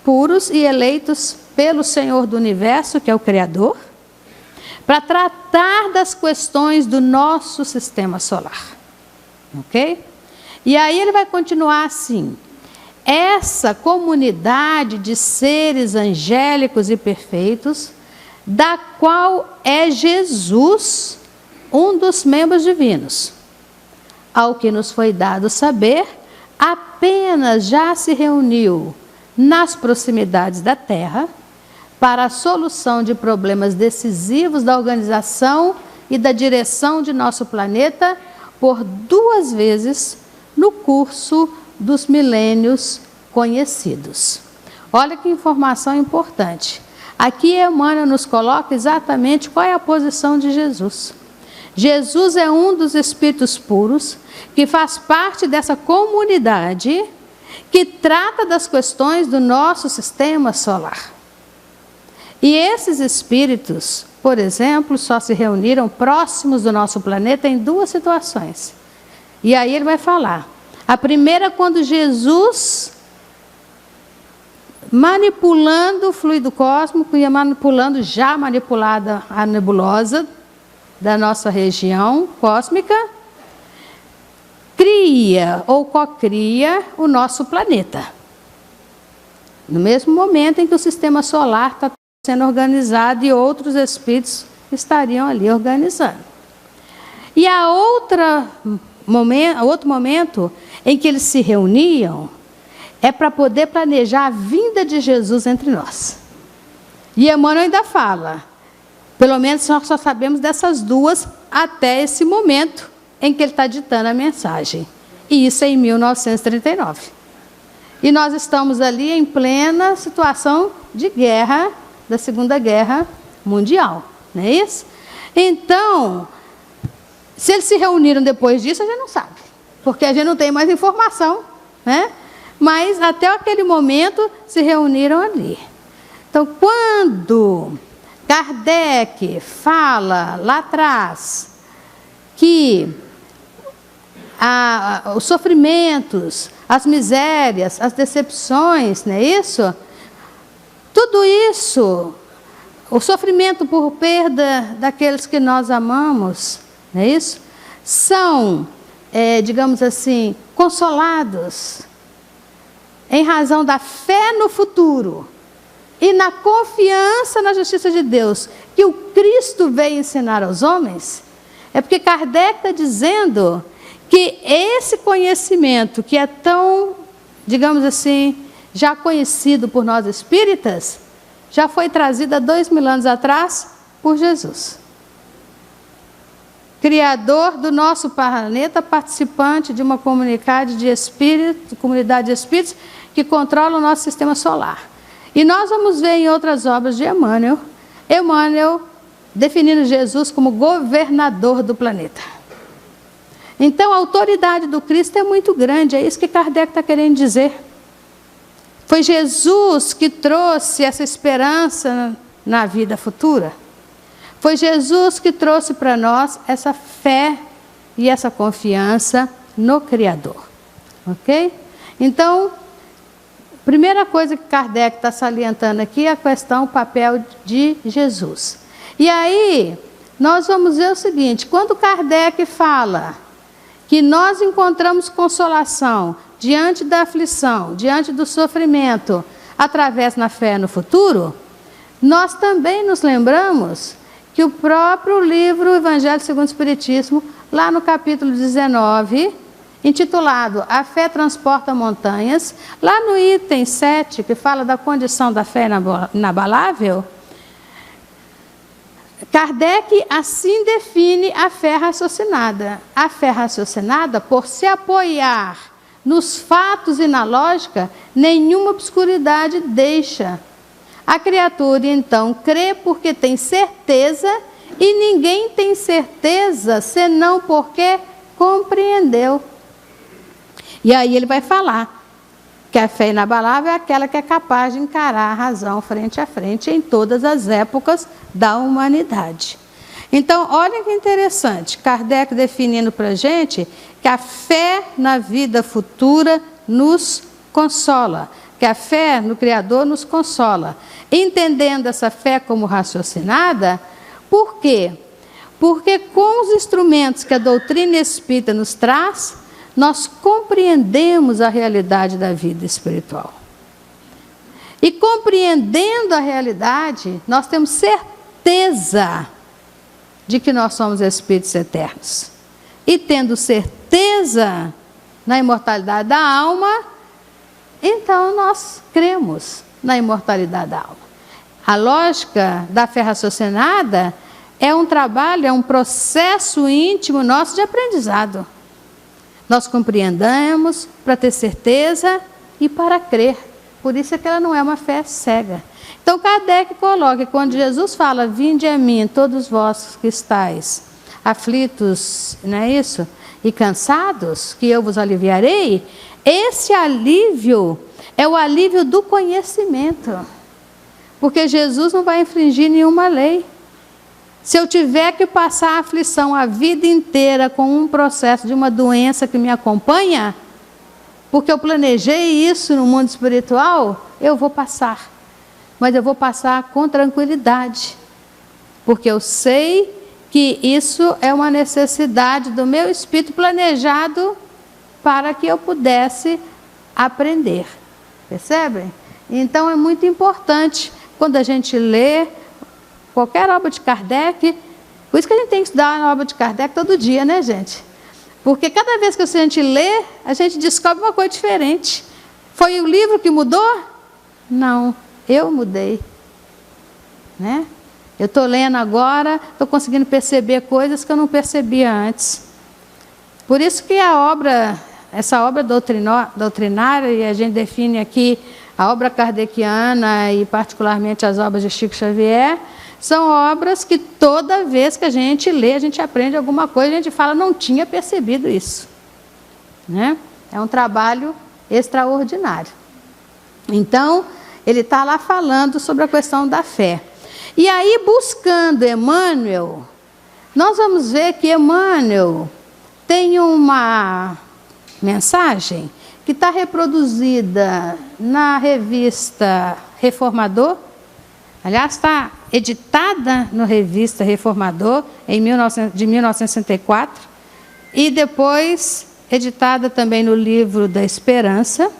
puros e eleitos pelo Senhor do Universo, que é o Criador, para tratar das questões do nosso sistema solar. Ok? E aí ele vai continuar assim: essa comunidade de seres angélicos e perfeitos, da qual é Jesus um dos membros divinos, ao que nos foi dado saber, apenas já se reuniu nas proximidades da Terra para a solução de problemas decisivos da organização e da direção de nosso planeta por 2 vezes no curso dos milênios conhecidos. Olha que informação importante. Aqui Emmanuel nos coloca exatamente qual é a posição de Jesus. Jesus é um dos espíritos puros que faz parte dessa comunidade que trata das questões do nosso sistema solar. E esses espíritos, por exemplo, só se reuniram próximos do nosso planeta em 2 situações. E aí ele vai falar. A primeira, quando Jesus, manipulando o fluido cósmico, ia manipulada a nebulosa da nossa região cósmica, cria ou cocria o nosso planeta. No mesmo momento em que o sistema solar está sendo organizado e outros espíritos estariam ali organizando. E outro momento em que eles se reuniam é para poder planejar a vinda de Jesus entre nós. E Emmanuel ainda fala, pelo menos nós só sabemos dessas 2 até esse momento em que ele está ditando a mensagem. E isso é em 1939. E nós estamos ali em plena situação de guerra, da Segunda Guerra Mundial, não é isso? Então, se eles se reuniram depois disso, a gente não sabe, porque a gente não tem mais informação, né? Mas até aquele momento se reuniram ali. Então, quando Kardec fala lá atrás que os sofrimentos, as misérias, as decepções, não é isso? Tudo isso, o sofrimento por perda daqueles que nós amamos, não é isso? São, digamos assim, consolados em razão da fé no futuro e na confiança na justiça de Deus que o Cristo veio ensinar aos homens. É porque Kardec está dizendo que esse conhecimento que é tão, digamos assim, já conhecido por nós espíritas, já foi trazido há 2000 anos atrás por Jesus. Criador do nosso planeta, participante de uma comunidade de espíritos que controla o nosso sistema solar. E nós vamos ver em outras obras de Emmanuel definindo Jesus como governador do planeta. Então a autoridade do Cristo é muito grande, é isso que Kardec está querendo dizer. Foi Jesus que trouxe essa esperança na vida futura. Foi Jesus que trouxe para nós essa fé e essa confiança no Criador. Ok? Então, primeira coisa que Kardec está salientando aqui é a questão, o papel de Jesus. E aí, nós vamos ver o seguinte, quando Kardec fala que nós encontramos consolação diante da aflição, diante do sofrimento, através da fé no futuro, nós também nos lembramos que o próprio livro Evangelho segundo o Espiritismo, lá no capítulo 19, intitulado A Fé Transporta Montanhas, lá no item 7, que fala da condição da fé inabalável, Kardec assim define a fé raciocinada. A fé raciocinada, por se apoiar nos fatos e na lógica, nenhuma obscuridade deixa. A criatura, então, crê porque tem certeza, e ninguém tem certeza senão porque compreendeu. E aí ele vai falar que a fé inabalável é aquela que é capaz de encarar a razão frente a frente em todas as épocas da humanidade. Então, olha que interessante, Kardec definindo para a gente que a fé na vida futura nos consola, que a fé no Criador nos consola. Entendendo essa fé como raciocinada, por quê? Porque com os instrumentos que a doutrina espírita nos traz, nós compreendemos a realidade da vida espiritual. E compreendendo a realidade, nós temos certeza de que nós somos espíritos eternos. E tendo certeza na imortalidade da alma, então nós cremos na imortalidade da alma. A lógica da fé raciocinada é um trabalho, é um processo íntimo nosso de aprendizado. Nós compreendemos para ter certeza e para crer. Por isso é que ela não é uma fé cega. Então Kardec coloca, quando Jesus fala, vinde a mim, todos vós que estáis aflitos, não é isso? E cansados, que eu vos aliviarei. Esse alívio é o alívio do conhecimento. Porque Jesus não vai infringir nenhuma lei. Se eu tiver que passar a aflição a vida inteira com um processo de uma doença que me acompanha, porque eu planejei isso no mundo espiritual, eu vou passar. Mas eu vou passar com tranquilidade. Porque eu sei que isso é uma necessidade do meu espírito planejado para que eu pudesse aprender. Percebem? Então é muito importante, quando a gente lê qualquer obra de Kardec, por isso que a gente tem que estudar a obra de Kardec todo dia, né, gente? Porque cada vez que a gente lê, a gente descobre uma coisa diferente. Foi o livro que mudou? Não, eu mudei. Né? Eu estou lendo agora, estou conseguindo perceber coisas que eu não percebia antes. Por isso que essa obra doutrinária, e a gente define aqui a obra kardeciana e particularmente as obras de Chico Xavier, são obras que toda vez que a gente lê, a gente aprende alguma coisa, a gente fala, não tinha percebido isso. Né? É um trabalho extraordinário. Então, ele está lá falando sobre a questão da fé. E aí, buscando Emmanuel, nós vamos ver que Emmanuel tem uma mensagem que está reproduzida na revista Reformador. Aliás, está editada na revista Reformador de 1964 e depois editada também no livro da Esperança,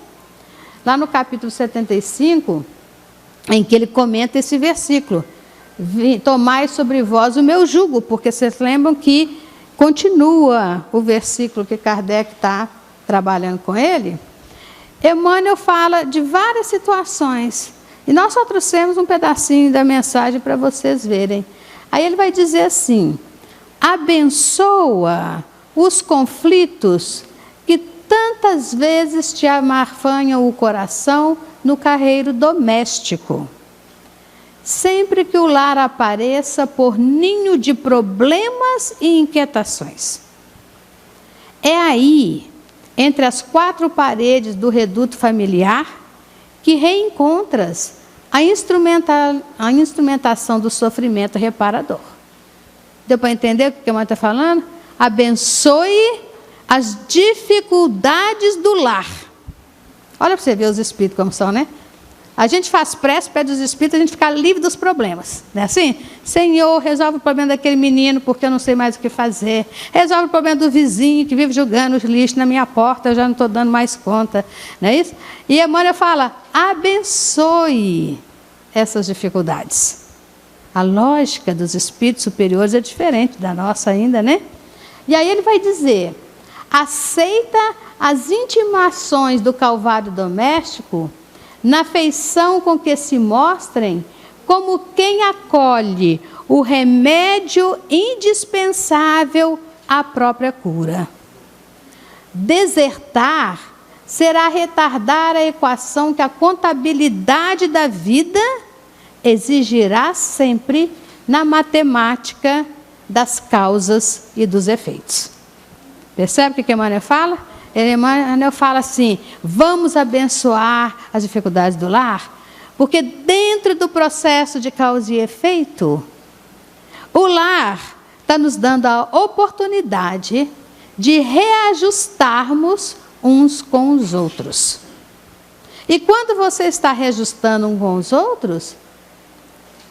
lá no capítulo 75, em que ele comenta esse versículo: tomai sobre vós o meu jugo, porque vocês lembram que continua o versículo que Kardec está trabalhando com ele. Emmanuel fala de várias situações. E nós só trouxemos um pedacinho da mensagem para vocês verem. Aí ele vai dizer assim: abençoa os conflitos que tantas vezes te amarfanham o coração no carreiro doméstico. Sempre que o lar apareça por ninho de problemas e inquietações. É aí, entre as quatro paredes do reduto familiar, que reencontras a instrumentação do sofrimento reparador. Deu para entender o que a mãe está falando? Abençoe as dificuldades do lar. Olha para você ver os espíritos como são, né? A gente faz prece, pede os espíritos, a gente fica livre dos problemas. Não é assim? Senhor, resolve o problema daquele menino, porque eu não sei mais o que fazer. Resolve o problema do vizinho que vive jogando os lixos na minha porta, eu já não estou dando mais conta. Não é isso? E Emmanuel fala, abençoe essas dificuldades. A lógica dos espíritos superiores é diferente da nossa ainda, né? E aí ele vai dizer, aceita as intimações do Calvário doméstico na feição com que se mostrem como quem acolhe o remédio indispensável à própria cura. Desertar será retardar a equação que a contabilidade da vida exigirá sempre na matemática das causas e dos efeitos. Percebe o que Emmanuel fala? Emmanuel fala assim: vamos abençoar as dificuldades do lar, porque dentro do processo de causa e efeito, o lar está nos dando a oportunidade de reajustarmos uns com os outros. E quando você está reajustando uns com os outros,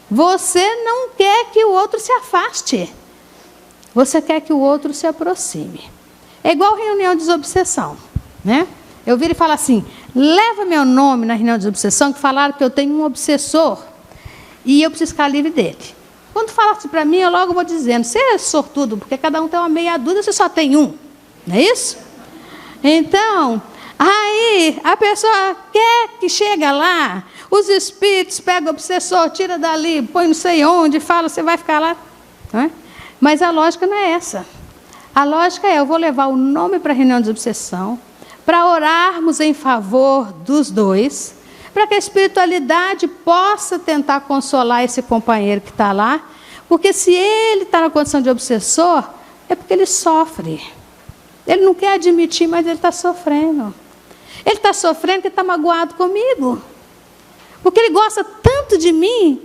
você não quer que o outro se afaste. Você quer que o outro se aproxime. É igual reunião de desobsessão, né? Eu viro e falo assim: leva meu nome na reunião de desobsessão, que falaram que eu tenho um obsessor e eu preciso ficar livre dele. Quando fala assim para mim, eu logo vou dizendo: você é sortudo, porque cada um tem uma meia dúzia, você só tem um. Não é isso? Então, aí a pessoa quer que chega lá, os espíritos pegam o obsessor, tira dali, põe não sei onde, fala, você vai ficar lá. Não é? Mas a lógica não é essa. A lógica é: eu vou levar o nome para a reunião de obsessão, para orarmos em favor dos dois, para que a espiritualidade possa tentar consolar esse companheiro que está lá, porque se ele está na condição de obsessor, é porque ele sofre. Ele não quer admitir, mas ele está sofrendo. Ele está sofrendo porque está magoado comigo. Porque ele gosta tanto de mim,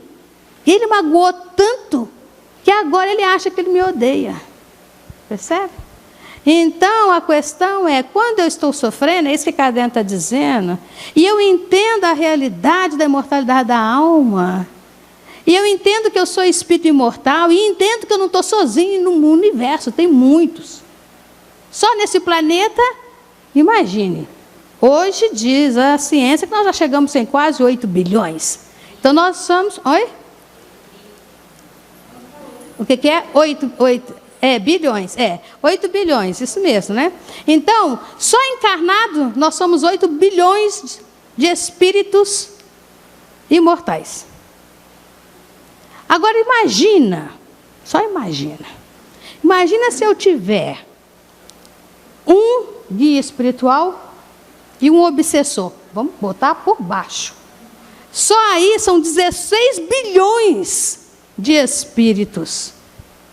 e ele magoou tanto, que agora ele acha que ele me odeia. Percebe? Então, a questão é, quando eu estou sofrendo, é isso que Kardec está dizendo, e eu entendo a realidade da imortalidade da alma, e eu entendo que eu sou espírito imortal, e entendo que eu não estou sozinho no universo, tem muitos. Só nesse planeta, imagine, hoje diz a ciência que nós já chegamos em quase 8 bilhões. Então, nós somos... Oi? O que é? 8 bilhões. 8 bilhões, isso mesmo, né? Então, só encarnado, nós somos 8 bilhões de espíritos imortais. Agora, imagina, só imagina. Imagina se eu tiver um guia espiritual e um obsessor. Vamos botar por baixo. Só aí são 16 bilhões de espíritos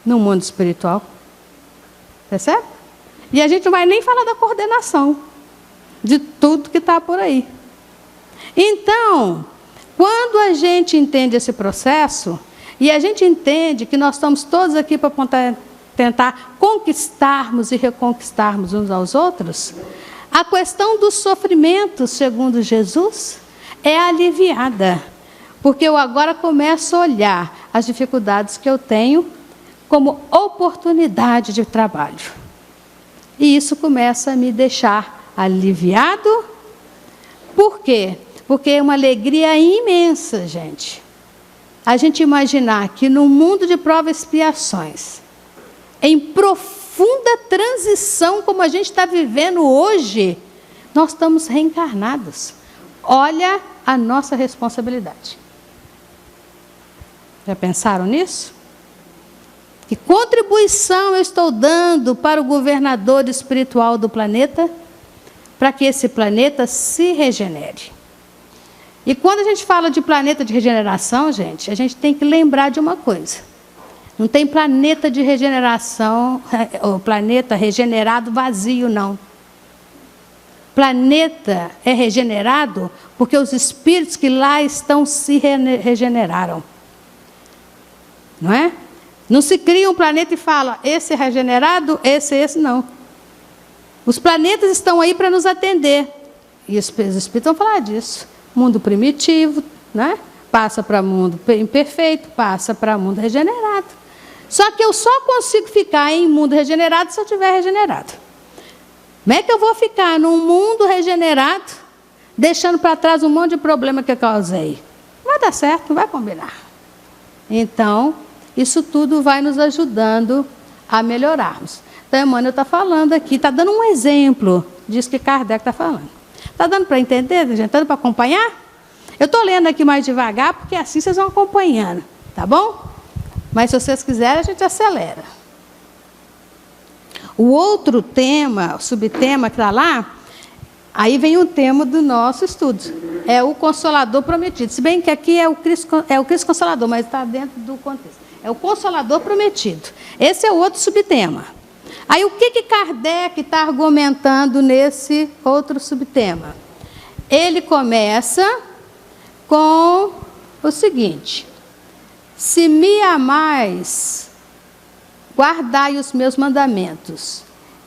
no mundo espiritual. Percebe? E a gente não vai nem falar da coordenação de tudo que está por aí. Então, quando a gente entende esse processo, e a gente entende que nós estamos todos aqui para tentar conquistarmos e reconquistarmos uns aos outros, a questão do sofrimento, segundo Jesus, é aliviada. Porque eu agora começo a olhar as dificuldades que eu tenho como oportunidade de trabalho. E isso começa a me deixar aliviado. Por quê? Porque é uma alegria imensa, gente. A gente imaginar que no mundo de provas e expiações, em profunda transição como a gente está vivendo hoje, nós estamos reencarnados. Olha a nossa responsabilidade. Já pensaram nisso? Que contribuição eu estou dando para o governador espiritual do planeta, para que esse planeta se regenere? E quando a gente fala de planeta de regeneração, gente, a gente tem que lembrar de uma coisa. Não tem planeta de regeneração, ou planeta regenerado vazio, não. Planeta é regenerado porque os espíritos que lá estão se regeneraram. Não é? Não se cria um planeta e fala, esse é regenerado, esse não. Os planetas estão aí para nos atender. E os espíritos vão falar disso. Mundo primitivo, né? Passa para mundo imperfeito, passa para mundo regenerado. Só que eu só consigo ficar em mundo regenerado se eu estiver regenerado. Como é que eu vou ficar num mundo regenerado, deixando para trás um monte de problema que eu causei? Não vai dar certo, não vai combinar. Então, isso tudo vai nos ajudando a melhorarmos. Então, Emmanuel está falando aqui, está dando um exemplo disso que Kardec está falando. Está dando para entender, gente? Está dando para acompanhar? Eu estou lendo aqui mais devagar, porque assim vocês vão acompanhando, tá bom? Mas se vocês quiserem, a gente acelera. O outro tema, o subtema que está lá, Aí vem o tema do nosso estudo. É o Consolador prometido. Se bem que aqui é o Cristo Consolador, mas está dentro do contexto. É o Consolador prometido. Esse é o outro subtema. Aí o que Kardec está argumentando nesse outro subtema? Ele começa com o seguinte: se me amais, guardai os meus mandamentos.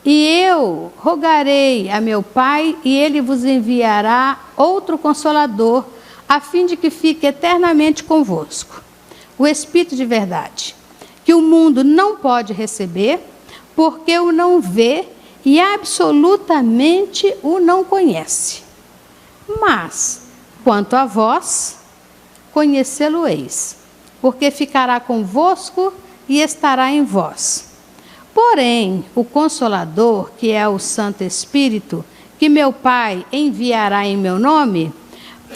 E eu rogarei a meu Pai, e Ele vos enviará outro Consolador, a fim de que fique eternamente convosco. O Espírito de verdade, que o mundo não pode receber, porque o não vê e absolutamente o não conhece. Mas, quanto a vós, conhecê-lo-eis, porque ficará convosco e estará em vós. Porém, o Consolador, que é o Santo Espírito, que meu Pai enviará em meu nome,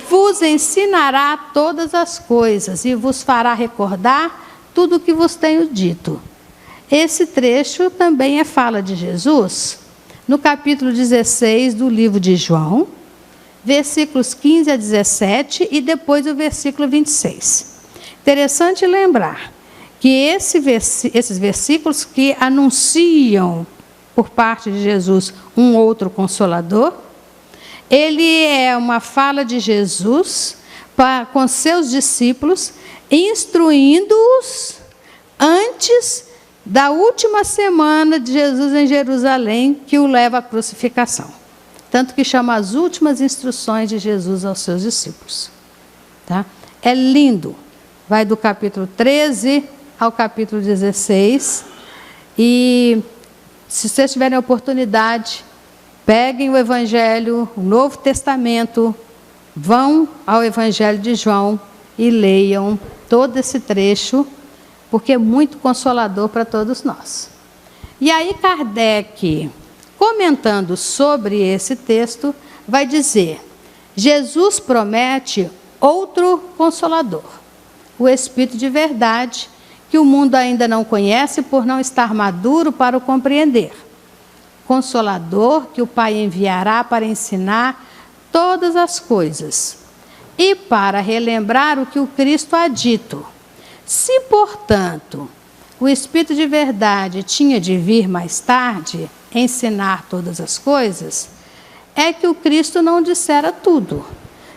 vos ensinará todas as coisas e vos fará recordar tudo o que vos tenho dito. Esse trecho também é fala de Jesus, no capítulo 16 do livro de João, versículos 15 a 17 e depois o versículo 26. Interessante lembrar que esses versículos que anunciam por parte de Jesus um outro Consolador, ele é uma fala de Jesus com seus discípulos, instruindo-os antes da última semana de Jesus em Jerusalém, que o leva à crucificação. Tanto que chama as últimas instruções de Jesus aos seus discípulos. Tá? É lindo. Vai do capítulo 13 ao capítulo 16. E se vocês tiverem a oportunidade, peguem o Evangelho, o Novo Testamento, vão ao Evangelho de João e leiam todo esse trecho, porque é muito consolador para todos nós. E aí Kardec, comentando sobre esse texto, vai dizer: Jesus promete outro Consolador, o Espírito de verdade, que o mundo ainda não conhece por não estar maduro para o compreender. Consolador que o Pai enviará para ensinar todas as coisas e para relembrar o que o Cristo há dito. Se, portanto, o Espírito de verdade tinha de vir mais tarde ensinar todas as coisas, é que o Cristo não dissera tudo.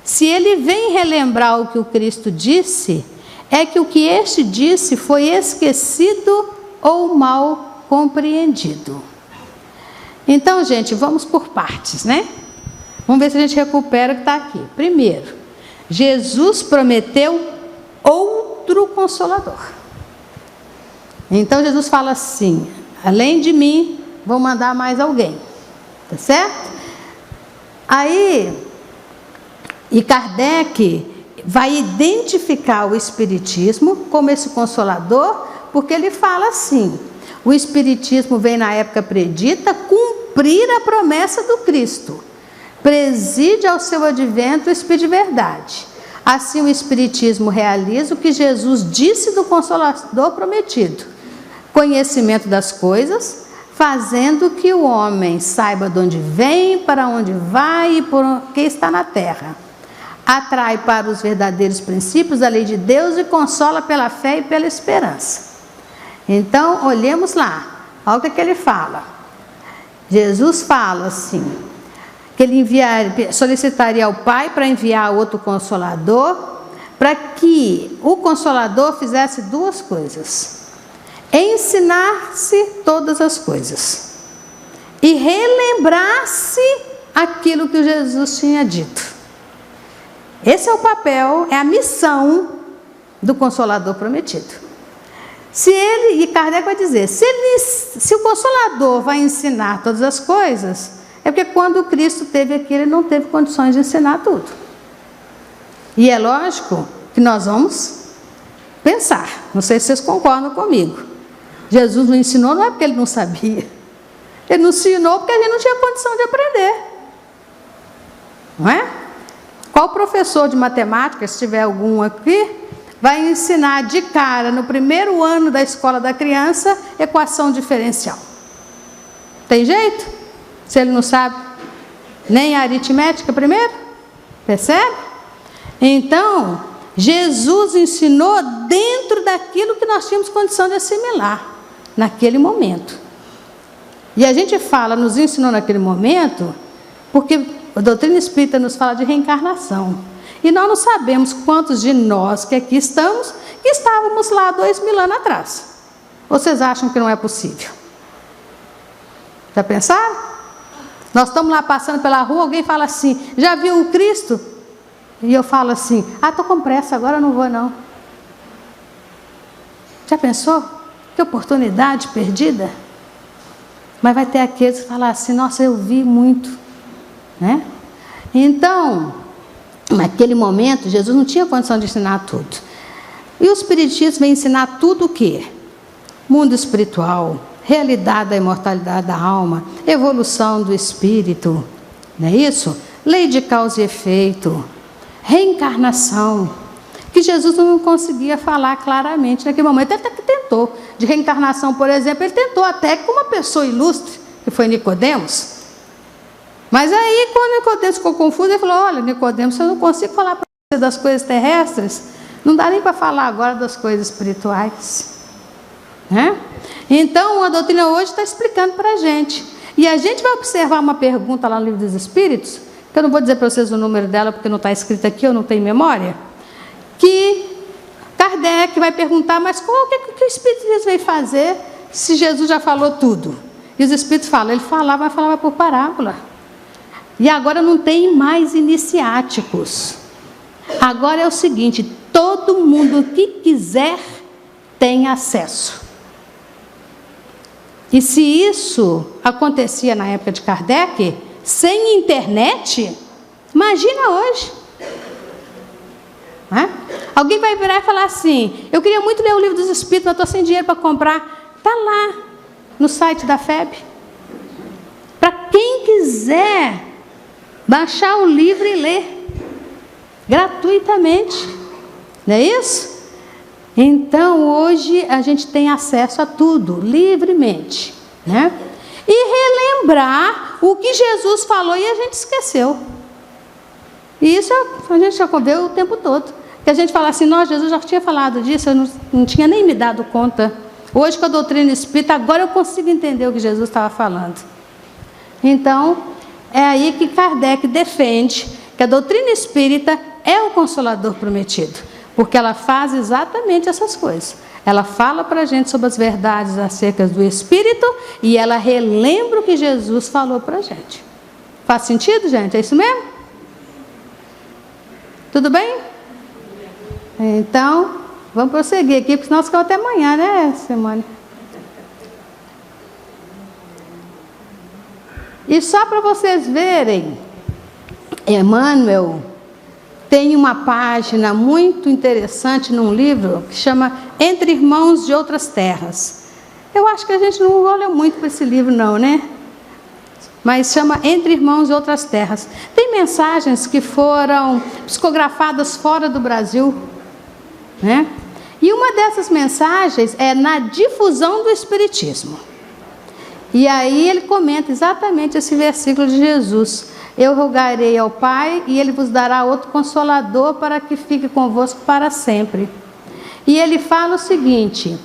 Se ele vem relembrar o que o Cristo disse, é que o que este disse foi esquecido ou mal compreendido. Então, gente, vamos por partes, né? Vamos ver se a gente recupera o que está aqui. Primeiro, Jesus prometeu outro Consolador. Então, Jesus fala assim: além de mim, vou mandar mais alguém. Tá certo? Aí, e Kardec vai identificar o Espiritismo como esse Consolador, porque ele fala assim: o Espiritismo vem na época predita cumprir a promessa do Cristo. Preside ao seu advento o Espírito de verdade. Assim o Espiritismo realiza o que Jesus disse do Consolador prometido: conhecimento das coisas, fazendo que o homem saiba de onde vem, para onde vai e por que está na terra. Atrai para os verdadeiros princípios da lei de Deus e consola pela fé e pela esperança. Então, olhemos lá, olha o que ele fala. Jesus fala assim, que ele solicitaria ao Pai para enviar outro Consolador, para que o Consolador fizesse duas coisas: ensinar-se todas as coisas e relembrasse aquilo que Jesus tinha dito. Esse é o papel, é a missão do Consolador prometido. Se ele, e Kardec vai dizer, se o Consolador vai ensinar todas as coisas, é porque quando o Cristo esteve aqui, ele não teve condições de ensinar tudo. E é lógico que nós vamos pensar, não sei se vocês concordam comigo. Jesus não ensinou não é porque ele não sabia. Ele não ensinou porque ele não tinha condição de aprender. Não é? Qual professor de matemática, se tiver algum aqui, vai ensinar de cara, no primeiro ano da escola da criança, equação diferencial? Tem jeito? Se ele não sabe? Nem a aritmética primeiro? Percebe? Então, Jesus ensinou dentro daquilo que nós tínhamos condição de assimilar, naquele momento. E a gente fala, nos ensinou naquele momento, porque a doutrina espírita nos fala de reencarnação. E nós não sabemos quantos de nós que aqui estamos, que estávamos lá 2000 anos atrás. Vocês acham que não é possível? Já pensaram? Nós estamos lá passando pela rua, alguém fala assim, já viu o Cristo? E eu falo assim, estou com pressa, agora eu não vou não. Já pensou? Que oportunidade perdida? Mas vai ter aqueles que falam assim, nossa, eu vi muito. Né? Então, naquele momento, Jesus não tinha condição de ensinar tudo. E o Espiritismo vem ensinar tudo o quê? Mundo espiritual, realidade da imortalidade da alma, evolução do espírito, não é isso? Lei de causa e efeito, reencarnação, que Jesus não conseguia falar claramente naquele momento. Ele até que tentou, de reencarnação, por exemplo, ele tentou até com uma pessoa ilustre, que foi Nicodemos. Mas aí, quando Nicodemos ficou confuso, ele falou, olha, Nicodemos, eu não consigo falar para você das coisas terrestres, não dá nem para falar agora das coisas espirituais. Né? Então, a doutrina hoje está explicando para a gente. E a gente vai observar uma pergunta lá no Livro dos Espíritos, que eu não vou dizer para vocês o número dela, porque não está escrito aqui, eu não tenho memória, que Kardec vai perguntar, mas o que o Espiritismo veio fazer se Jesus já falou tudo? E os Espíritos falam, ele falava, mas falava por parábola. E agora não tem mais iniciáticos. Agora é o seguinte, todo mundo que quiser tem acesso. E se isso acontecia na época de Kardec, sem internet, imagina hoje. Alguém vai virar e falar assim, eu queria muito ler o Livro dos Espíritos, mas estou sem dinheiro para comprar. Está lá, no site da FEB. Para quem quiser baixar o livro e ler, gratuitamente. Não é isso? Então, hoje, a gente tem acesso a tudo, livremente. Né? E relembrar o que Jesus falou e a gente esqueceu. E isso a gente já vê o tempo todo. Que a gente fala assim, nossa, Jesus já tinha falado disso, eu não tinha nem me dado conta. Hoje, com a doutrina espírita, agora eu consigo entender o que Jesus estava falando. Então, é aí que Kardec defende que a doutrina espírita é o Consolador prometido, porque ela faz exatamente essas coisas. Ela fala para a gente sobre as verdades acerca do Espírito e ela relembra o que Jesus falou para a gente. Faz sentido, gente? É isso mesmo? Tudo bem? Então, vamos prosseguir aqui, porque senão nós ficamos até amanhã, né, Simone? E só para vocês verem, Emmanuel tem uma página muito interessante num livro que chama Entre Irmãos de Outras Terras. Eu acho que a gente não olha muito para esse livro não, né? Mas chama Entre Irmãos de Outras Terras. Tem mensagens que foram psicografadas fora do Brasil, né? E uma dessas mensagens é na difusão do Espiritismo. E aí ele comenta exatamente esse versículo de Jesus. Eu rogarei ao Pai e Ele vos dará outro Consolador para que fique convosco para sempre. E ele fala o seguinte,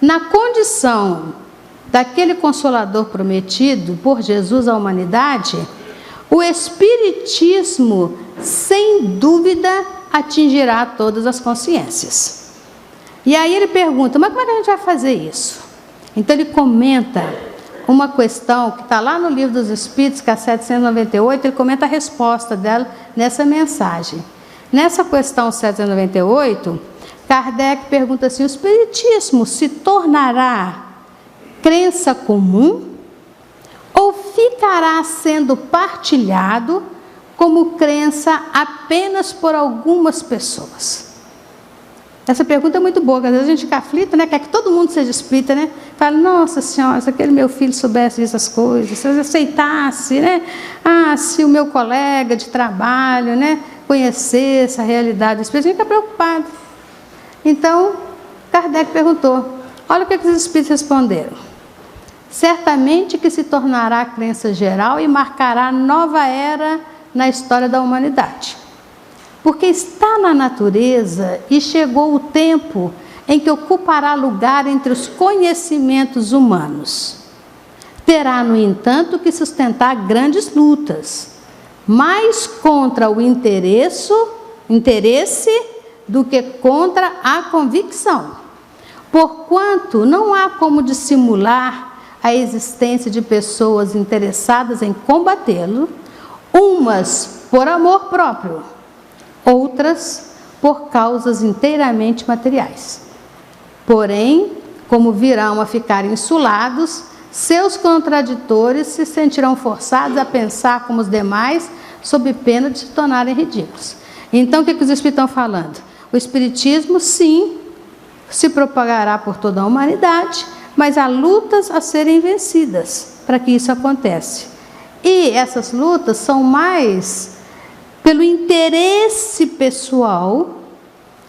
na condição daquele Consolador prometido por Jesus à humanidade, o Espiritismo, sem dúvida, atingirá todas as consciências. E aí ele pergunta, mas como é que a gente vai fazer isso? Então ele comenta uma questão que está lá no Livro dos Espíritos, que é a 798, ele comenta a resposta dela nessa mensagem. Nessa questão 798, Kardec pergunta assim, o Espiritismo se tornará crença comum ou ficará sendo partilhado como crença apenas por algumas pessoas? Essa pergunta é muito boa, porque às vezes a gente fica aflito, né? Quer que todo mundo seja espírita, né? Fala, nossa senhora, se aquele meu filho soubesse dessas coisas, se ele aceitasse, né? Ah, se o meu colega de trabalho, né? Conhecesse a realidade do espírito, a gente fica preocupado. Então, Kardec perguntou, olha o que os espíritos responderam. certamente que se tornará crença geral e marcará nova era na história da humanidade. Porque está na natureza e chegou o tempo em que ocupará lugar entre os conhecimentos humanos. Terá, no entanto, que sustentar grandes lutas, mais contra o interesse do que contra a convicção. Porquanto não há como dissimular a existência de pessoas interessadas em combatê-lo, umas por amor próprio, outras por causas inteiramente materiais. Porém, como virão a ficar insulados, seus contraditores se sentirão forçados a pensar como os demais, sob pena de se tornarem ridículos. Então, o que os Espíritos estão falando? O Espiritismo, sim, se propagará por toda a humanidade, mas há lutas a serem vencidas para que isso aconteça. E essas lutas são mais pelo interesse pessoal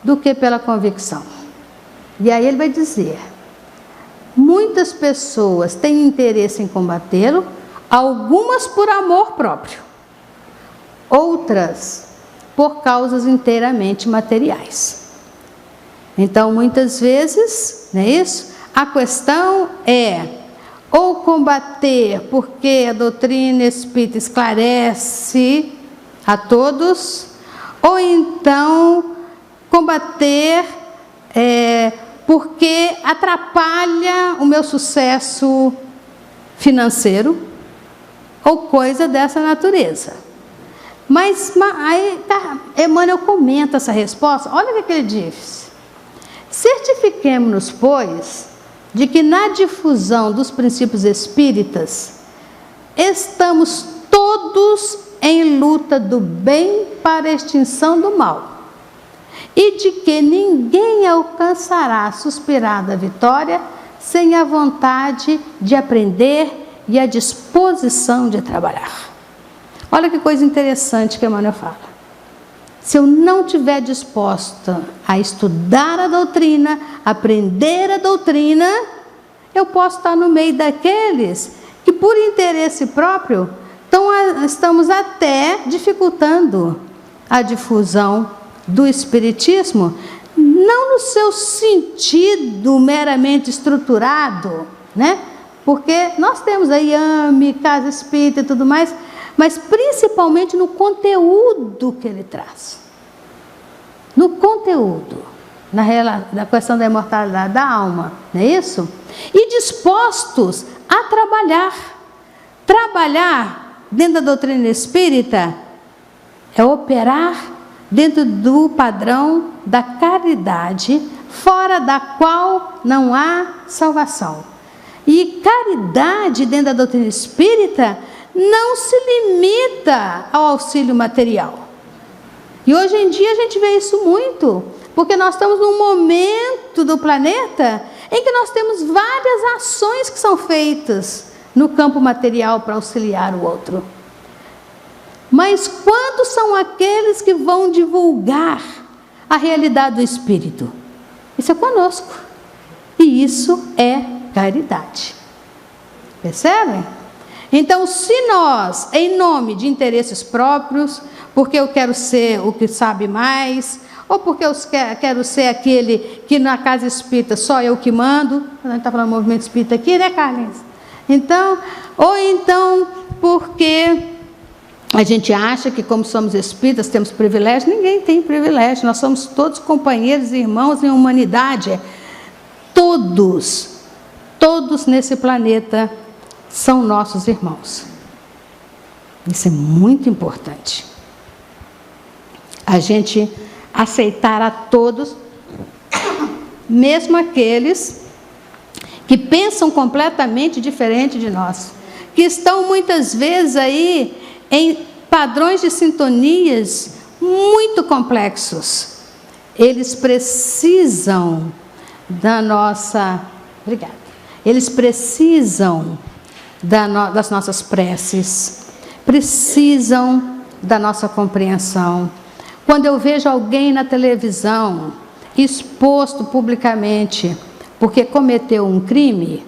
do que pela convicção. E aí ele vai dizer, muitas pessoas têm interesse em combatê-lo, algumas por amor próprio, outras por causas inteiramente materiais. Então, muitas vezes, não é isso? A questão é ou combater porque a doutrina espírita esclarece a todos, ou então combater porque atrapalha o meu sucesso financeiro, ou coisa dessa natureza. Mas aí Emmanuel comenta essa resposta, olha o que ele diz. Certifiquemo-nos, pois, de que na difusão dos princípios espíritas estamos todos em luta do bem para a extinção do mal, e de que ninguém alcançará a suspirada vitória sem a vontade de aprender e a disposição de trabalhar. Olha que coisa interessante que Emmanuel fala. Se eu não estiver disposta a estudar a doutrina, aprender a doutrina, eu posso estar no meio daqueles que, por interesse próprio, estamos até dificultando a difusão do Espiritismo, não no seu sentido meramente estruturado, né? Porque nós temos aí AME, Casa Espírita e tudo mais, mas principalmente no conteúdo que ele traz. No conteúdo, na questão da imortalidade da alma, não é isso? E dispostos a trabalhar. Trabalhar dentro da doutrina espírita é operar dentro do padrão da caridade, fora da qual não há salvação. E caridade dentro da doutrina espírita não se limita ao auxílio material. E hoje em dia a gente vê isso muito, porque nós estamos num momento do planeta em que nós temos várias ações que são feitas no campo material para auxiliar o outro. Mas quantos são aqueles que vão divulgar a realidade do Espírito? Isso é conosco. E isso é caridade. Percebem? Então, se nós, em nome de interesses próprios, porque eu quero ser o que sabe mais, ou porque eu quero ser aquele que na casa espírita só eu que mando, a gente está falando do movimento espírita aqui, né, Carlinhos? Então, ou então porque a gente acha que como somos espíritas temos privilégio. Ninguém tem privilégio, nós somos todos companheiros e irmãos em humanidade. Todos nesse planeta são nossos irmãos. Isso é muito importante. A gente aceitar a todos, mesmo aqueles que pensam completamente diferente de nós, que estão muitas vezes aí em padrões de sintonias muito complexos. Eles precisam da nossa... Obrigada. Eles precisam das nossas preces, precisam da nossa compreensão. Quando eu vejo alguém na televisão exposto publicamente porque cometeu um crime,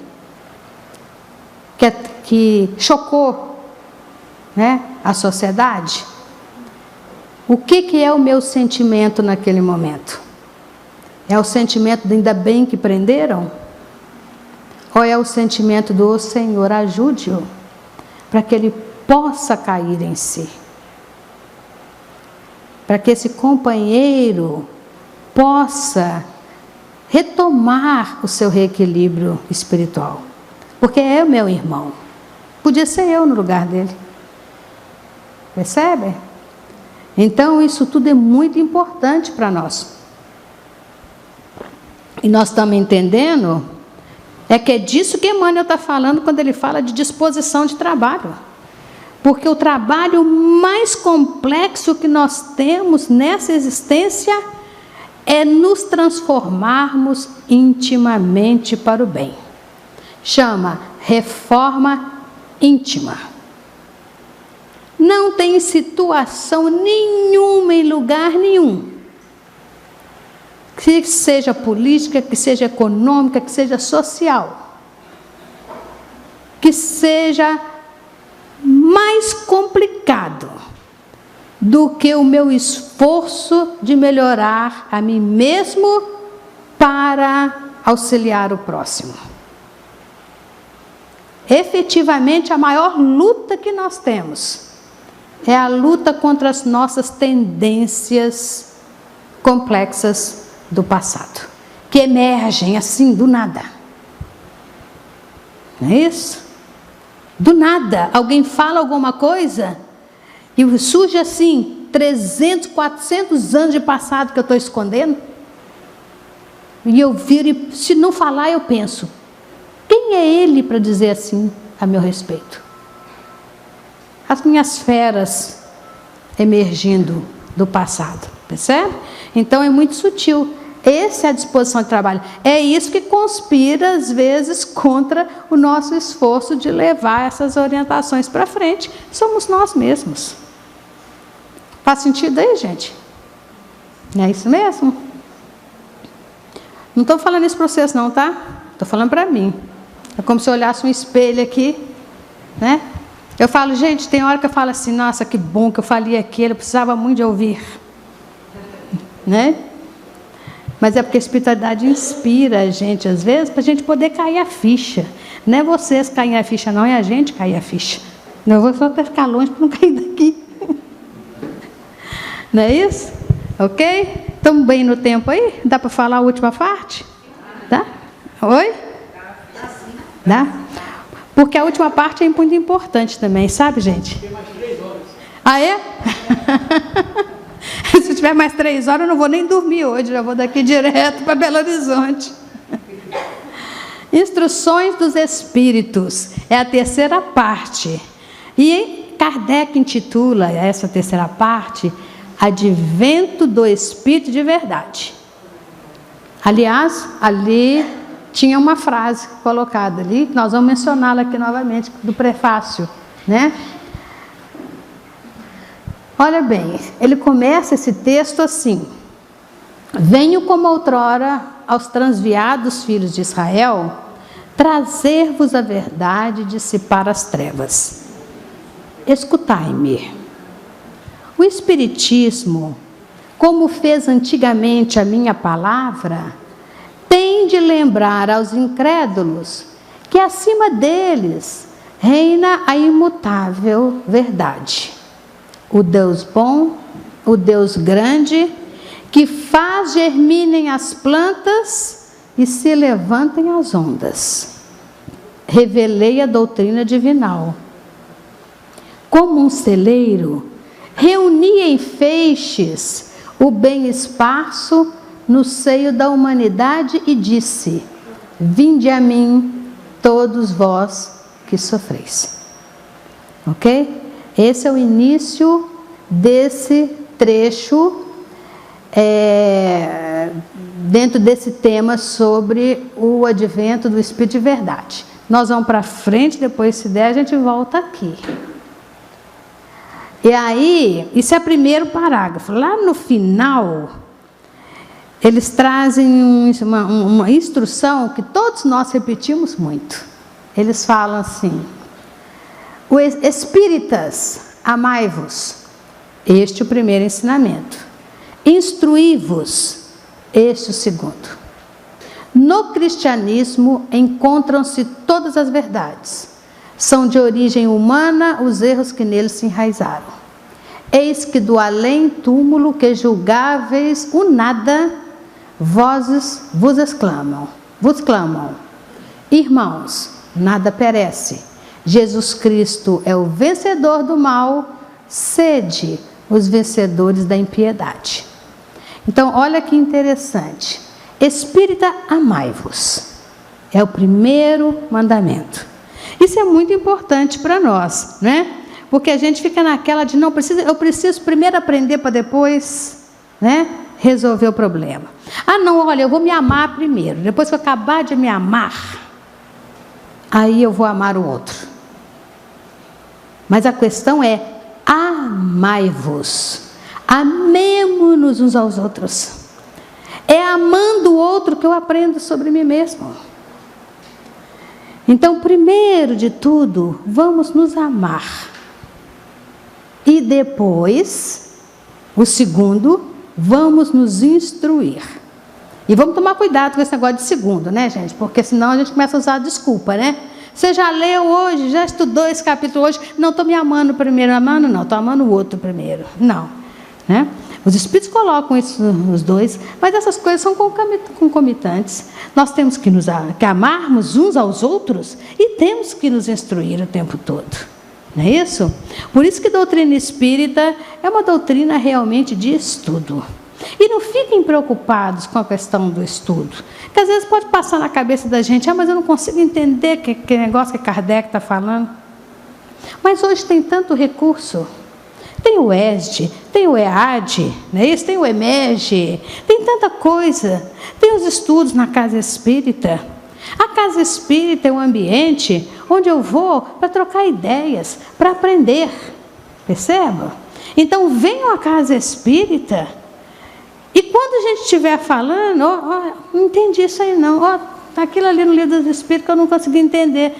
que chocou, né, a sociedade? O que é o meu sentimento naquele momento? É o sentimento de ainda bem que prenderam? Ou é o sentimento do Senhor, ajude-o, para que ele possa cair em si? Para que esse companheiro possa retomar o seu reequilíbrio espiritual. Porque é o meu irmão. Podia ser eu no lugar dele. Percebe? Então, isso tudo é muito importante para nós. E nós estamos entendendo, é que é disso que Emmanuel está falando quando ele fala de disposição de trabalho. Porque o trabalho mais complexo que nós temos nessa existência é nos transformarmos intimamente para o bem. Chama reforma íntima. Não tem situação nenhuma em lugar nenhum, que seja política, que seja econômica, que seja social, que seja mais complicado do que o meu esforço de melhorar a mim mesmo para auxiliar o próximo. Efetivamente, a maior luta que nós temos é a luta contra as nossas tendências complexas do passado, que emergem assim do nada. Não é isso? Do nada, alguém fala alguma coisa e surge assim, 300, 400 anos de passado que eu estou escondendo. E eu viro e, se não falar, eu penso, quem é ele para dizer assim a meu respeito? As minhas feras emergindo do passado, percebe? Então é muito sutil. Essa é a disposição de trabalho. É isso que conspira, às vezes, contra o nosso esforço de levar essas orientações para frente. Somos nós mesmos. Faz sentido aí, gente? Não é isso mesmo? Não estou falando isso para vocês não, tá? Estou falando para mim. É como se eu olhasse um espelho aqui, né? Eu falo, gente, tem hora que eu falo assim, nossa, que bom que eu falei aquilo, eu precisava muito de ouvir. Né? Mas é porque a espiritualidade inspira a gente, às vezes, para a gente poder cair a ficha. Não é vocês caírem a ficha, não, é a gente cair a ficha. Não, eu vou só ficar longe para não cair daqui. Não é isso? Ok? Estamos bem no tempo aí? Dá para falar a última parte? Dá? Oi? Dá? Porque a última parte é muito importante também, sabe, gente? Tem mais 3 horas. Ah, é? Se tiver mais 3 horas, eu não vou nem dormir hoje, já vou daqui direto para Belo Horizonte. Instruções dos Espíritos, é a terceira parte. E Kardec intitula essa terceira parte, Advento do Espírito de Verdade. Aliás, ali tinha uma frase colocada ali, nós vamos mencioná-la aqui novamente, do prefácio, né? Olha bem, ele começa esse texto assim: venho como outrora aos transviados filhos de Israel, trazer-vos a verdade e dissipar as trevas. Escutai-me. O Espiritismo, como fez antigamente a minha palavra, tem de lembrar aos incrédulos que acima deles reina a imutável verdade. O Deus bom, o Deus grande, que faz germinem as plantas e se levantem as ondas. Revelei a doutrina divinal. Como um celeiro, reuni em feixes o bem esparso no seio da humanidade e disse: vinde a mim, todos vós que sofreis. Ok? Esse é o início desse trecho, dentro desse tema sobre o advento do Espírito de Verdade. Nós vamos para frente, depois, se der, a gente volta aqui. E aí, isso é o primeiro parágrafo. Lá no final, eles trazem uma instrução que todos nós repetimos muito. eles falam assim: espíritas, amai-vos, este é o primeiro ensinamento. Instruí-vos, este é o segundo. No cristianismo encontram-se todas as verdades. São de origem humana os erros que neles se enraizaram. Eis que do além-túmulo que julgáveis o nada, vozes vos clamam. Irmãos, nada perece. Jesus Cristo é o vencedor do mal, sede os vencedores da impiedade. Então, olha que interessante. Espírita, amai-vos. É o primeiro mandamento. Isso é muito importante para nós, né? Porque a gente fica naquela de eu preciso primeiro aprender para depois, né, resolver o problema. Ah, não, olha, eu vou me amar primeiro. Depois que eu acabar de me amar, aí eu vou amar o outro. Mas a questão é: amai-vos. Amemo-nos uns aos outros. É amando o outro que eu aprendo sobre mim mesmo. Então, primeiro de tudo, vamos nos amar. E depois, o segundo, vamos nos instruir. E vamos tomar cuidado com esse negócio de segundo, né, gente? Porque senão a gente começa a usar a desculpa, né? Você já leu hoje, já estudou esse capítulo hoje? Não, estou me amando primeiro. Amando não, estou amando o outro primeiro. Não, né? Os Espíritos colocam isso nos dois, mas essas coisas são concomitantes. Nós temos que amarmos uns aos outros e temos que nos instruir o tempo todo. Não é isso? Por isso que a doutrina espírita é uma doutrina realmente de estudo. E não fiquem preocupados com a questão do estudo. Porque às vezes pode passar na cabeça da gente: mas eu não consigo entender que negócio que Kardec está falando. Mas hoje tem tanto recurso. Tem o ESD, tem o EAD, não é isso? Tem o EMEG, tem tanta coisa. Tem os estudos na casa espírita. A casa espírita é um ambiente onde eu vou para trocar ideias, para aprender. Perceba? Então, venham à casa espírita e quando a gente estiver falando, não entendi isso aí não, aquilo ali no livro dos Espíritos que eu não consegui entender.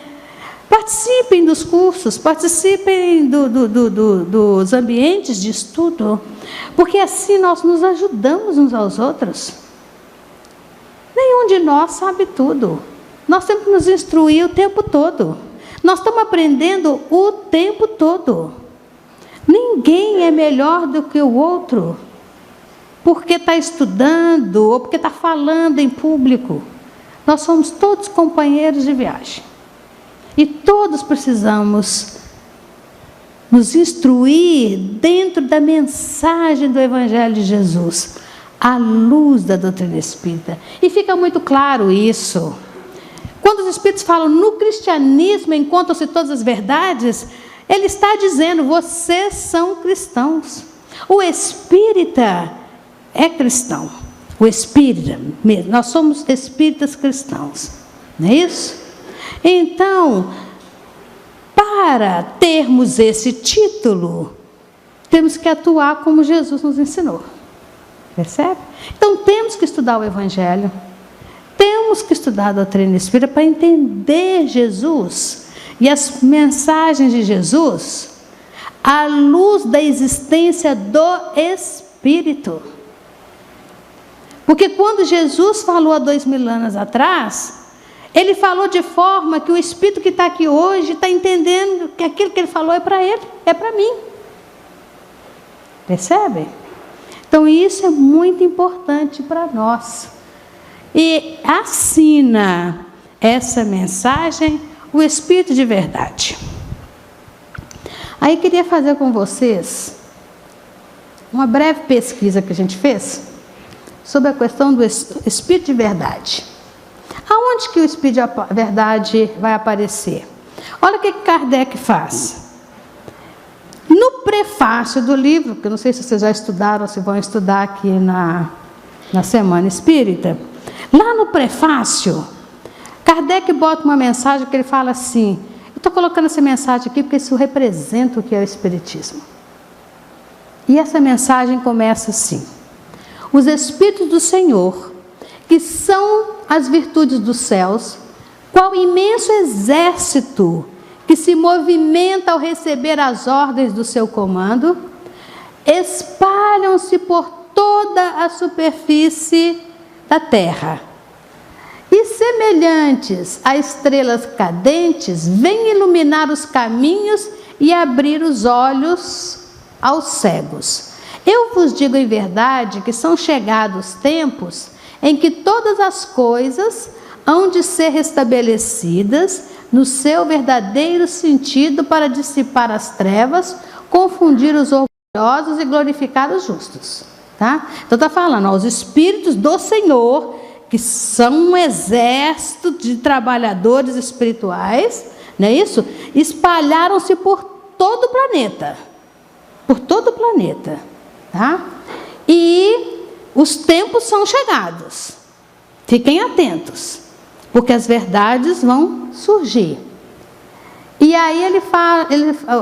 Participem dos cursos, participem dos ambientes de estudo, porque assim nós nos ajudamos uns aos outros. Nenhum de nós sabe tudo. Nós temos que nos instruir o tempo todo. Nós estamos aprendendo o tempo todo. Ninguém é melhor do que o outro porque está estudando ou porque está falando em público. Nós somos todos companheiros de viagem. E todos precisamos nos instruir dentro da mensagem do Evangelho de Jesus, à luz da doutrina espírita. E fica muito claro isso. Quando os Espíritos falam no cristianismo encontram-se todas as verdades, ele está dizendo: vocês são cristãos. O espírita é cristão. O espírita mesmo. Nós somos espíritas cristãos. Não é isso? Então, para termos esse título, temos que atuar como Jesus nos ensinou. Percebe? Então, temos que estudar o Evangelho. Temos que estudar a doutrina espírita para entender Jesus e as mensagens de Jesus à luz da existência do Espírito. Porque quando Jesus falou há 2000 anos atrás, ele falou de forma que o Espírito que está aqui hoje está entendendo que aquilo que ele falou é para ele, é para mim. Percebe? Então isso é muito importante para nós. E assina essa mensagem o Espírito de verdade. Aí queria fazer com vocês uma breve pesquisa que a gente fez sobre a questão do Espírito de verdade. Aonde que o Espírito de verdade vai aparecer? Olha o que Kardec faz. No prefácio do livro, que eu não sei se vocês já estudaram ou se vão estudar aqui na Semana Espírita, lá no prefácio, Kardec bota uma mensagem que ele fala assim, eu estou colocando essa mensagem aqui porque isso representa o que é o Espiritismo. E essa mensagem começa assim: os Espíritos do Senhor, que são as virtudes dos céus, com qual imenso exército que se movimenta ao receber as ordens do seu comando, espalham-se por toda a superfície da terra. E semelhantes a estrelas cadentes, vêm iluminar os caminhos e abrir os olhos aos cegos. Eu vos digo em verdade que são chegados tempos em que todas as coisas hão de ser restabelecidas no seu verdadeiro sentido para dissipar as trevas, confundir os orgulhosos e glorificar os justos. Tá? Então está falando, os espíritos do Senhor, que são um exército de trabalhadores espirituais, não é isso? Espalharam-se por todo o planeta. Por todo o planeta. Tá? E os tempos são chegados. Fiquem atentos, porque as verdades vão surgir. E aí ele fala,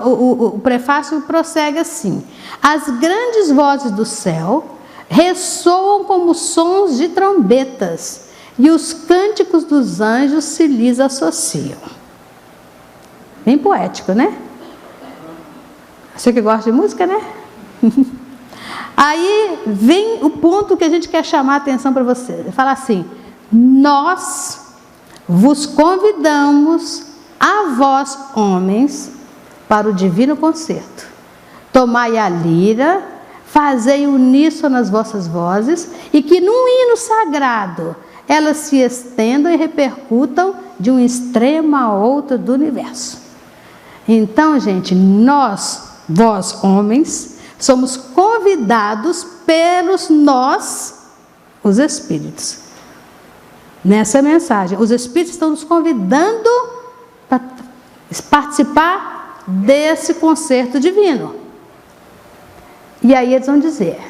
o prefácio prossegue assim: as grandes vozes do céu ressoam como sons de trombetas, e os cânticos dos anjos se lhes associam. Bem poético, né? Você que gosta de música, né? Aí vem o ponto que a gente quer chamar a atenção para você. Ele fala assim: nós vos convidamos, a vós, homens, para o divino concerto. Tomai a lira, fazei uníssono nas vossas vozes, e que num hino sagrado elas se estendam e repercutam de um extremo a outro do universo. Então, gente, nós, vós, homens, somos convidados pelos nós, os espíritos. Nessa mensagem, os espíritos estão nos convidando para participar desse concerto divino. E aí eles vão dizer: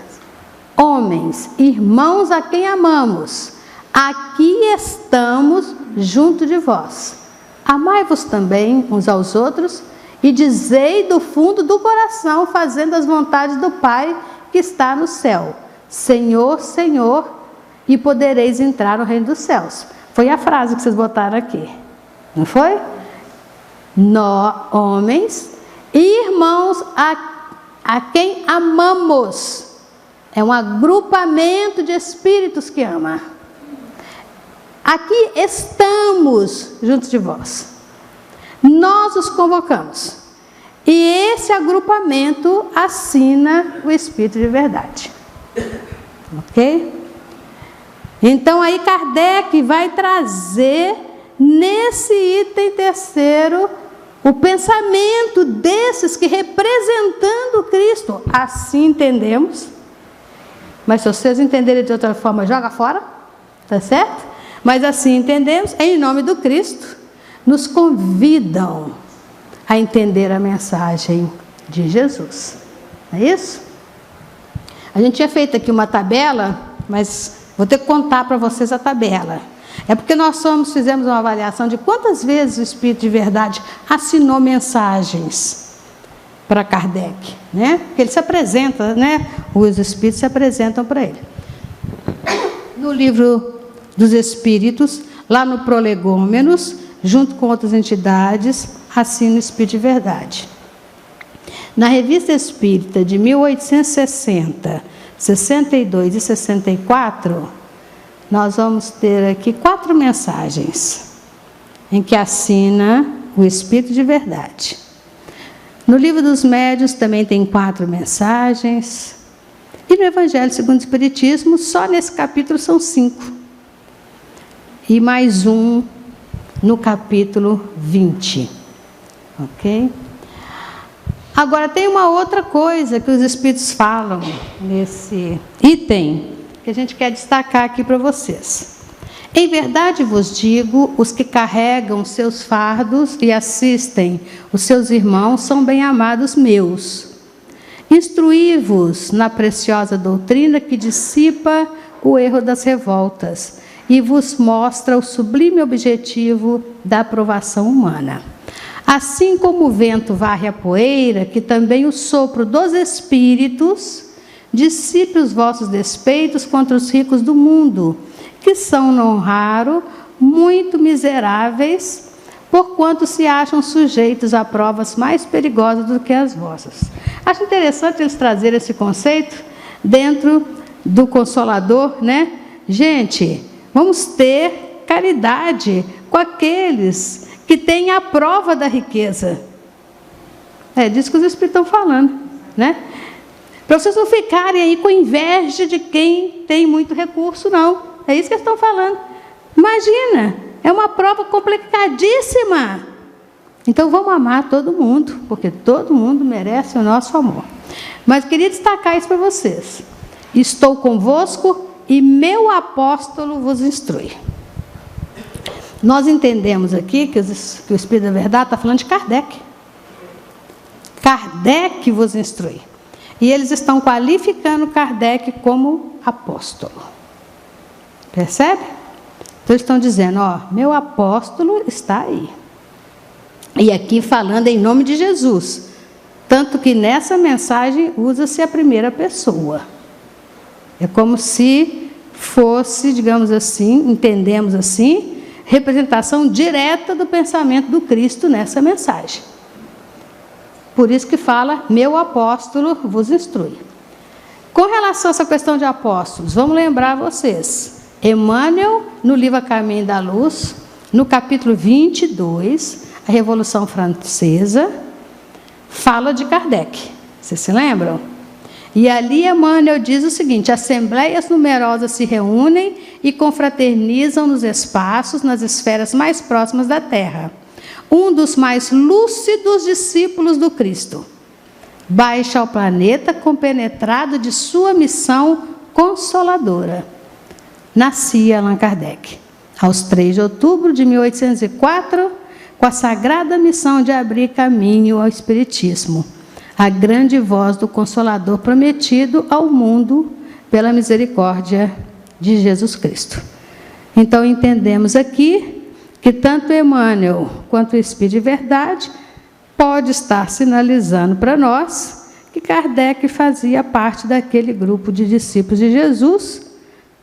homens, irmãos a quem amamos, aqui estamos junto de vós. Amai-vos também uns aos outros e dizei do fundo do coração, fazendo as vontades do Pai que está no céu: Senhor, Senhor, e podereis entrar no reino dos céus. Foi a frase que vocês botaram aqui, não foi? Nós, homens e irmãos a quem amamos. É um agrupamento de espíritos que ama. Aqui estamos juntos de vós. Nós os convocamos. E esse agrupamento assina o Espírito de verdade. Ok? Então aí Kardec vai trazer nesse item terceiro o pensamento desses que, representando Cristo, assim entendemos. Mas se vocês entenderem de outra forma, joga fora, tá certo? Mas assim entendemos, em nome do Cristo, nos convidam a entender a mensagem de Jesus. Não é isso? A gente tinha feito aqui uma tabela, mas vou ter que contar para vocês a tabela. É porque nós fizemos uma avaliação de quantas vezes o Espírito de Verdade assinou mensagens para Kardec, né? Porque ele se apresenta, né? Os Espíritos se apresentam para ele. No livro dos Espíritos, lá no Prolegômenos, junto com outras entidades, assina o Espírito de Verdade. Na Revista Espírita de 1860, 62 e 64, nós vamos ter aqui 4 mensagens em que assina o Espírito de Verdade. No Livro dos Médiuns também tem 4 mensagens. E no Evangelho segundo o Espiritismo, só nesse capítulo são 5. E mais um no capítulo 20. Ok? Agora, tem uma outra coisa que os Espíritos falam nesse item, que a gente quer destacar aqui para vocês. Em verdade vos digo, os que carregam seus fardos e assistem os seus irmãos são bem-amados meus. Instruí-vos na preciosa doutrina que dissipa o erro das revoltas e vos mostra o sublime objetivo da aprovação humana. Assim como o vento varre a poeira, que também o sopro dos espíritos dissipe os vossos despeitos contra os ricos do mundo, que são, não raro, muito miseráveis, porquanto se acham sujeitos a provas mais perigosas do que as vossas. Acho interessante eles trazerem esse conceito dentro do Consolador, né? Gente, vamos ter caridade com aqueles que têm a prova da riqueza. É disso que os Espíritos estão falando, né? Para vocês não ficarem aí com inveja de quem tem muito recurso, não. É isso que eles estão falando. Imagina, é uma prova complicadíssima. Então vamos amar todo mundo, porque todo mundo merece o nosso amor. Mas queria destacar isso para vocês. Estou convosco e meu apóstolo vos instrui. Nós entendemos aqui que o Espírito da Verdade está falando de Kardec. Kardec vos instrui. E eles estão qualificando Kardec como apóstolo. Percebe? Então eles estão dizendo, ó, meu apóstolo está aí. E aqui falando em nome de Jesus. Tanto que nessa mensagem usa-se a primeira pessoa. É como se fosse, digamos assim, entendemos assim, representação direta do pensamento do Cristo nessa mensagem. Por isso que fala, meu apóstolo vos instrui. Com relação a essa questão de apóstolos, vamos lembrar vocês. Emmanuel, no livro A Caminho da Luz, no capítulo 22, a Revolução Francesa, fala de Kardec. Vocês se lembram? E ali Emmanuel diz o seguinte: assembleias numerosas se reúnem e confraternizam nos espaços, nas esferas mais próximas da Terra. Um dos mais lúcidos discípulos do Cristo baixa ao planeta compenetrado de sua missão consoladora. Nascia Allan Kardec, aos 3 de outubro de 1804, com a sagrada missão de abrir caminho ao Espiritismo, a grande voz do Consolador prometido ao mundo pela misericórdia de Jesus Cristo. Então entendemos aqui que tanto Emmanuel quanto o Espírito de Verdade pode estar sinalizando para nós que Kardec fazia parte daquele grupo de discípulos de Jesus,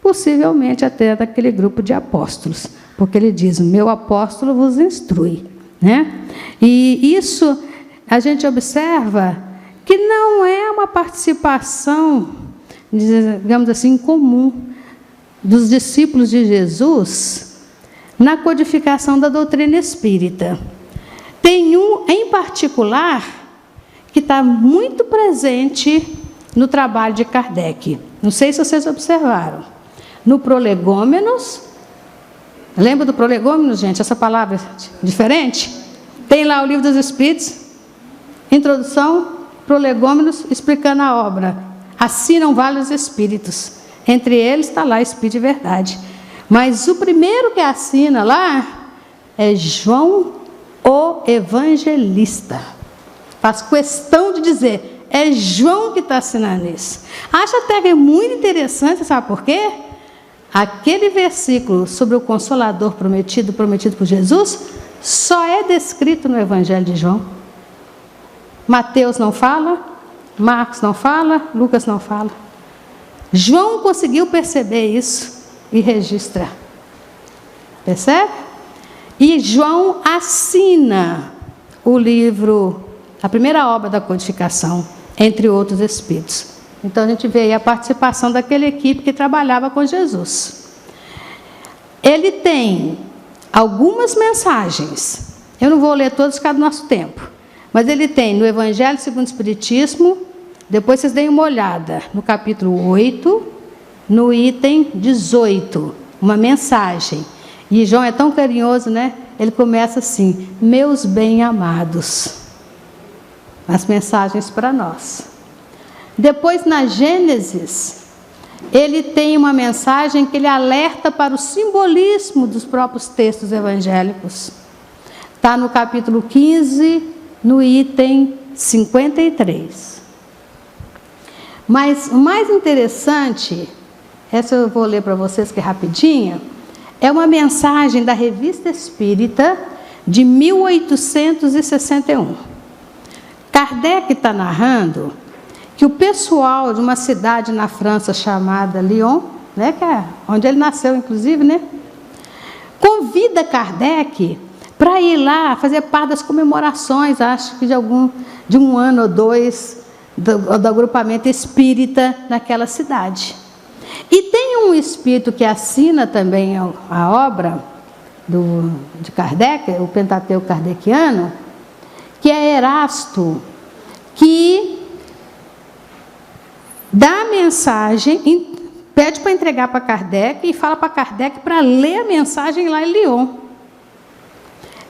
possivelmente até daquele grupo de apóstolos, porque ele diz, meu apóstolo vos instrui, né? E isso a gente observa que não é uma participação, digamos assim, comum dos discípulos de Jesus na codificação da doutrina espírita. Tem um, em particular, que está muito presente no trabalho de Kardec. Não sei se vocês observaram. No Prolegômenos, lembra do Prolegômenos, gente? Essa palavra diferente? Tem lá o Livro dos Espíritos, introdução, Prolegômenos, explicando a obra. Assinam vários espíritos. Entre eles está lá Espírito de Verdade. Mas o primeiro que assina lá é João o Evangelista. Faz questão de dizer, é João que está assinando isso. Acho até que é muito interessante, sabe por quê? Aquele versículo sobre o Consolador prometido por Jesus, só é descrito no Evangelho de João. Mateus não fala, Marcos não fala, Lucas não fala. João conseguiu perceber isso e registra. Percebe? E João assina o livro, a primeira obra da codificação, entre outros espíritos. Então a gente vê aí a participação daquela equipe que trabalhava com Jesus. Ele tem algumas mensagens, eu não vou ler todas por causa do nosso tempo, mas ele tem no Evangelho segundo o Espiritismo, depois vocês deem uma olhada, no capítulo 8, no item 18, uma mensagem. E João é tão carinhoso, né? Ele começa assim, meus bem-amados. As mensagens para nós. Depois, na Gênesis, ele tem uma mensagem que ele alerta para o simbolismo dos próprios textos evangélicos. Está no capítulo 15, no item 53. Mas o mais interessante, essa eu vou ler para vocês que é rapidinha, é uma mensagem da Revista Espírita de 1861. Kardec está narrando que o pessoal de uma cidade na França chamada Lyon, né, que é onde ele nasceu, inclusive, né, convida Kardec para ir lá fazer parte das comemorações, acho que de um ano ou dois, do agrupamento espírita naquela cidade. E tem um espírito que assina também a obra de Kardec, o Pentateuco Kardeciano, que é Erasto, que dá a mensagem, pede para entregar para Kardec e fala para Kardec para ler a mensagem lá em Lyon.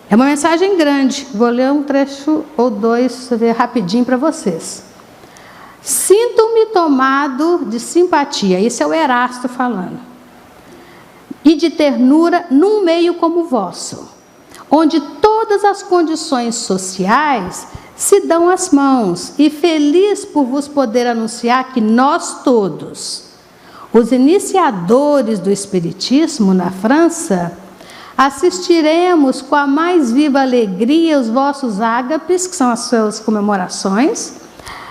É uma mensagem grande, vou ler um trecho ou dois rapidinho para vocês. Sinto-me tomado de simpatia, esse é o Erasto falando, e de ternura num meio como o vosso, onde todas as condições sociais se dão as mãos, e feliz por vos poder anunciar que nós todos, os iniciadores do Espiritismo na França, assistiremos com a mais viva alegria os vossos ágapes, que são as suas comemorações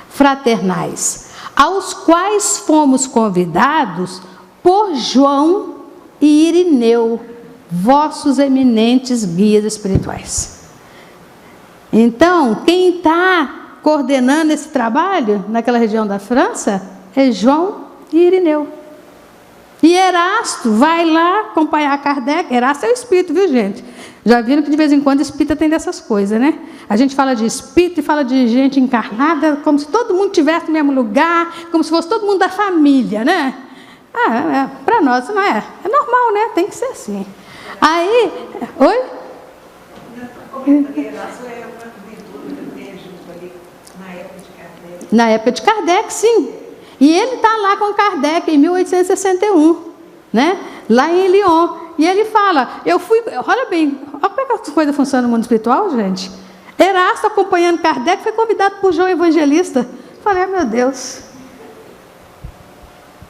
fraternais, aos quais fomos convidados por João e Irineu, vossos eminentes guias espirituais. Então, quem está coordenando esse trabalho naquela região da França é João e Irineu. E Erasto vai lá acompanhar Kardec. Erasto é o espírito, viu, gente? Já viram que de vez em quando espírita tem dessas coisas, né? A gente fala de espírito e fala de gente encarnada como se todo mundo estivesse no mesmo lugar, como se fosse todo mundo da família, né? Para nós não é. É normal, né? Tem que ser assim. Aí, oi? Na época de Kardec, sim. E ele está lá com Kardec em 1861, né? Lá em Lyon. E ele fala, olha bem, olha como é que as coisas funcionam no mundo espiritual, gente. Erasto, acompanhando Kardec, foi convidado por João Evangelista. Falei, meu Deus.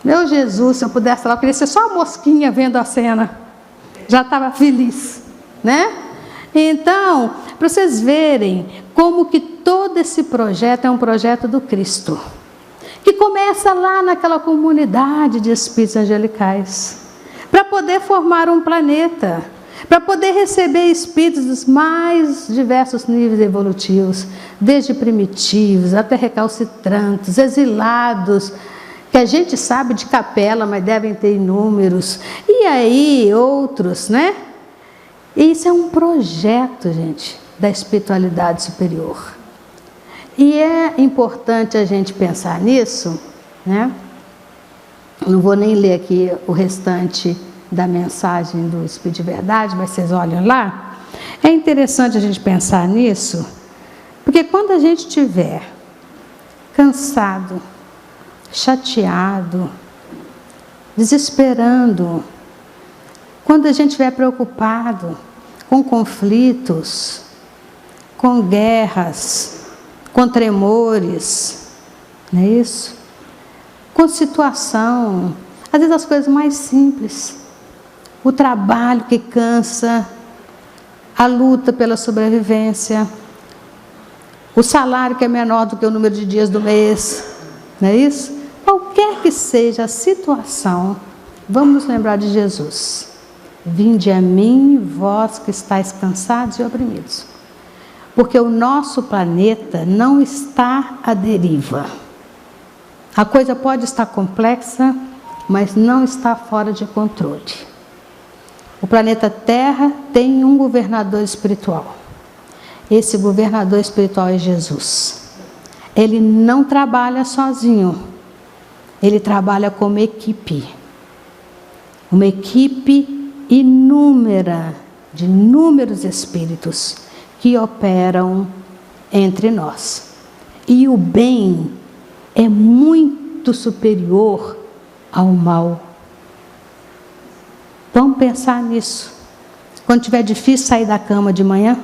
Meu Jesus, se eu pudesse estar lá, eu queria ser só a mosquinha vendo a cena. Já estava feliz, né? Então, para vocês verem como que todo esse projeto é um projeto do Cristo, que começa lá naquela comunidade de espíritos angelicais, para poder formar um planeta, para poder receber espíritos dos mais diversos níveis evolutivos, desde primitivos até recalcitrantes, exilados, que a gente sabe de capela, mas devem ter inúmeros, e aí outros, né? E isso é um projeto, gente, da espiritualidade superior. E é importante a gente pensar nisso, né? Não vou nem ler aqui o restante da mensagem do Espírito de Verdade, mas vocês olham lá. É interessante a gente pensar nisso, porque quando a gente estiver cansado, chateado, desesperando, quando a gente estiver preocupado com conflitos, com guerras, com tremores, não é isso? Com situação, às vezes as coisas mais simples, o trabalho que cansa, a luta pela sobrevivência, o salário que é menor do que o número de dias do mês, não é isso? Qualquer que seja a situação, vamos lembrar de Jesus. Vinde a mim, vós que estáis cansados e oprimidos. Porque o nosso planeta não está à deriva. A coisa pode estar complexa, mas não está fora de controle. O planeta Terra tem um governador espiritual. Esse governador espiritual é Jesus. Ele não trabalha sozinho. Ele trabalha como equipe. Uma equipe inúmera, de inúmeros espíritos que operam entre nós. E o bem é muito superior ao mal. Vamos pensar nisso. Quando tiver difícil sair da cama de manhã,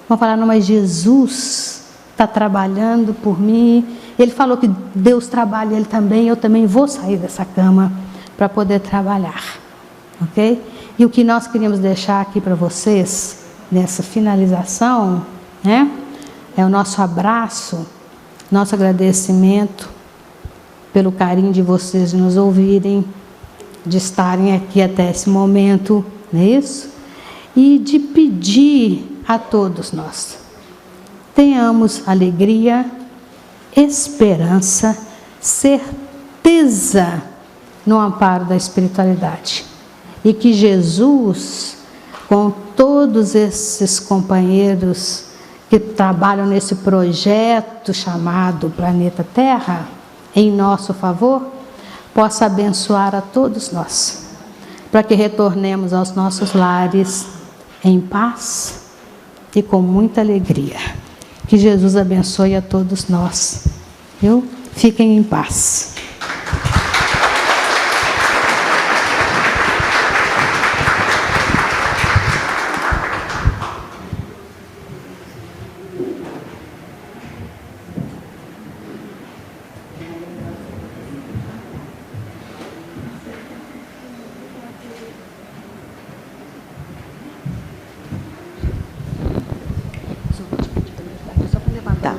vamos falar, não, mas Jesus está trabalhando por mim. Ele falou que Deus trabalha ele também, eu também vou sair dessa cama para poder trabalhar. Ok? E o que nós queríamos deixar aqui para vocês, nessa finalização, né, é o nosso abraço, nosso agradecimento pelo carinho de vocês de nos ouvirem, de estarem aqui até esse momento, não é isso? e de pedir a todos nós: tenhamos alegria, esperança, certeza no amparo da espiritualidade. E que Jesus, com todos esses companheiros que trabalham nesse projeto chamado Planeta Terra, em nosso favor, possa abençoar a todos nós, para que retornemos aos nossos lares em paz e com muita alegria. Que Jesus abençoe a todos nós. Fiquem em paz. Tá.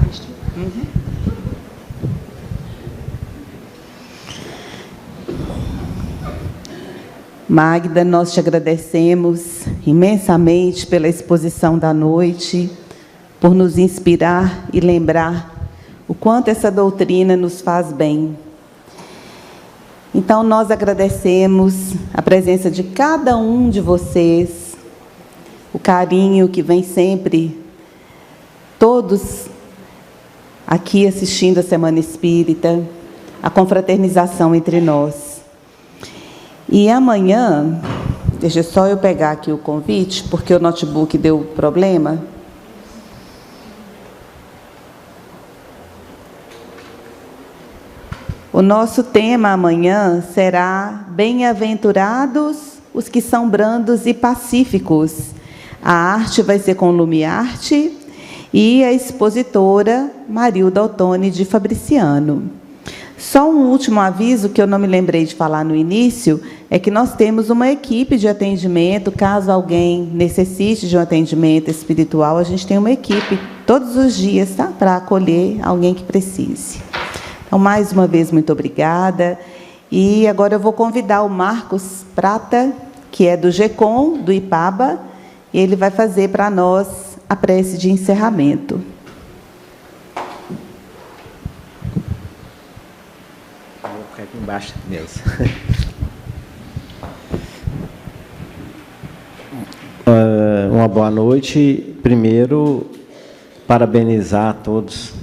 Magda, nós te agradecemos imensamente pela exposição da noite, por nos inspirar e lembrar o quanto essa doutrina nos faz bem. Então, nós agradecemos a presença de cada um de vocês, o carinho que vem sempre, todos aqui assistindo a Semana Espírita, a confraternização entre nós. E amanhã, deixa só eu pegar aqui o convite, porque o notebook deu problema. O nosso tema amanhã será Bem-aventurados os que são brandos e pacíficos. A arte vai ser com Lumiarte e a expositora Marilda Ottoni de Fabriciano. Só um último aviso que eu não me lembrei de falar no início, é que nós temos uma equipe de atendimento, caso alguém necessite de um atendimento espiritual, a gente tem uma equipe todos os dias, tá? Para acolher alguém que precise. Então, mais uma vez, muito obrigada. E agora eu vou convidar o Marcos Prata, que é do GECOM, do IPABA, e ele vai fazer para nós a prece de encerramento. Vou ficar aqui embaixo mesmo. Uma boa noite. Primeiro, parabenizar a todos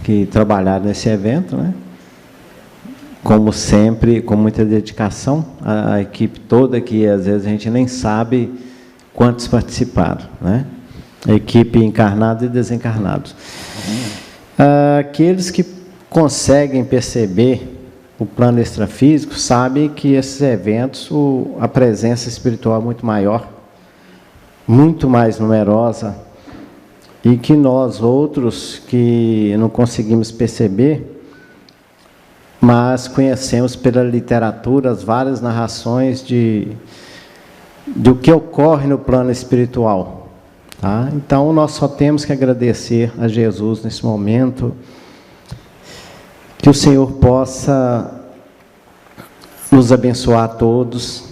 que trabalharam nesse evento, né? Como sempre, com muita dedicação, a equipe toda, que às vezes a gente nem sabe quantos participaram, né? A equipe encarnada e desencarnados. Aqueles que conseguem perceber o plano extrafísico sabem que esses eventos, a presença espiritual é muito maior, muito mais numerosa, e que nós outros que não conseguimos perceber, mas conhecemos pela literatura as várias narrações do que ocorre no plano espiritual. Tá? Então, nós só temos que agradecer a Jesus nesse momento, que o Senhor possa nos abençoar a todos,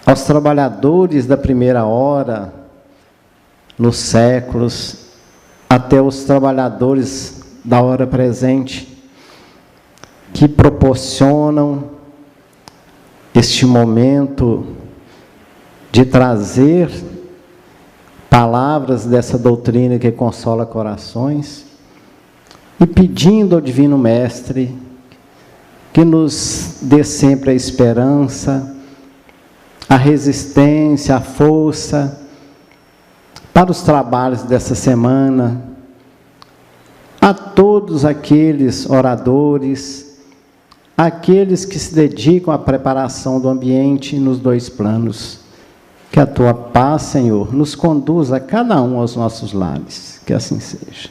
aos trabalhadores da primeira hora, nos séculos, até os trabalhadores da hora presente, que proporcionam este momento de trazer palavras dessa doutrina que consola corações, e pedindo ao Divino Mestre que nos dê sempre a esperança, a resistência, a força para os trabalhos dessa semana, a todos aqueles oradores, aqueles que se dedicam à preparação do ambiente nos dois planos. Que a tua paz, Senhor, nos conduza cada um aos nossos lares. Que assim seja.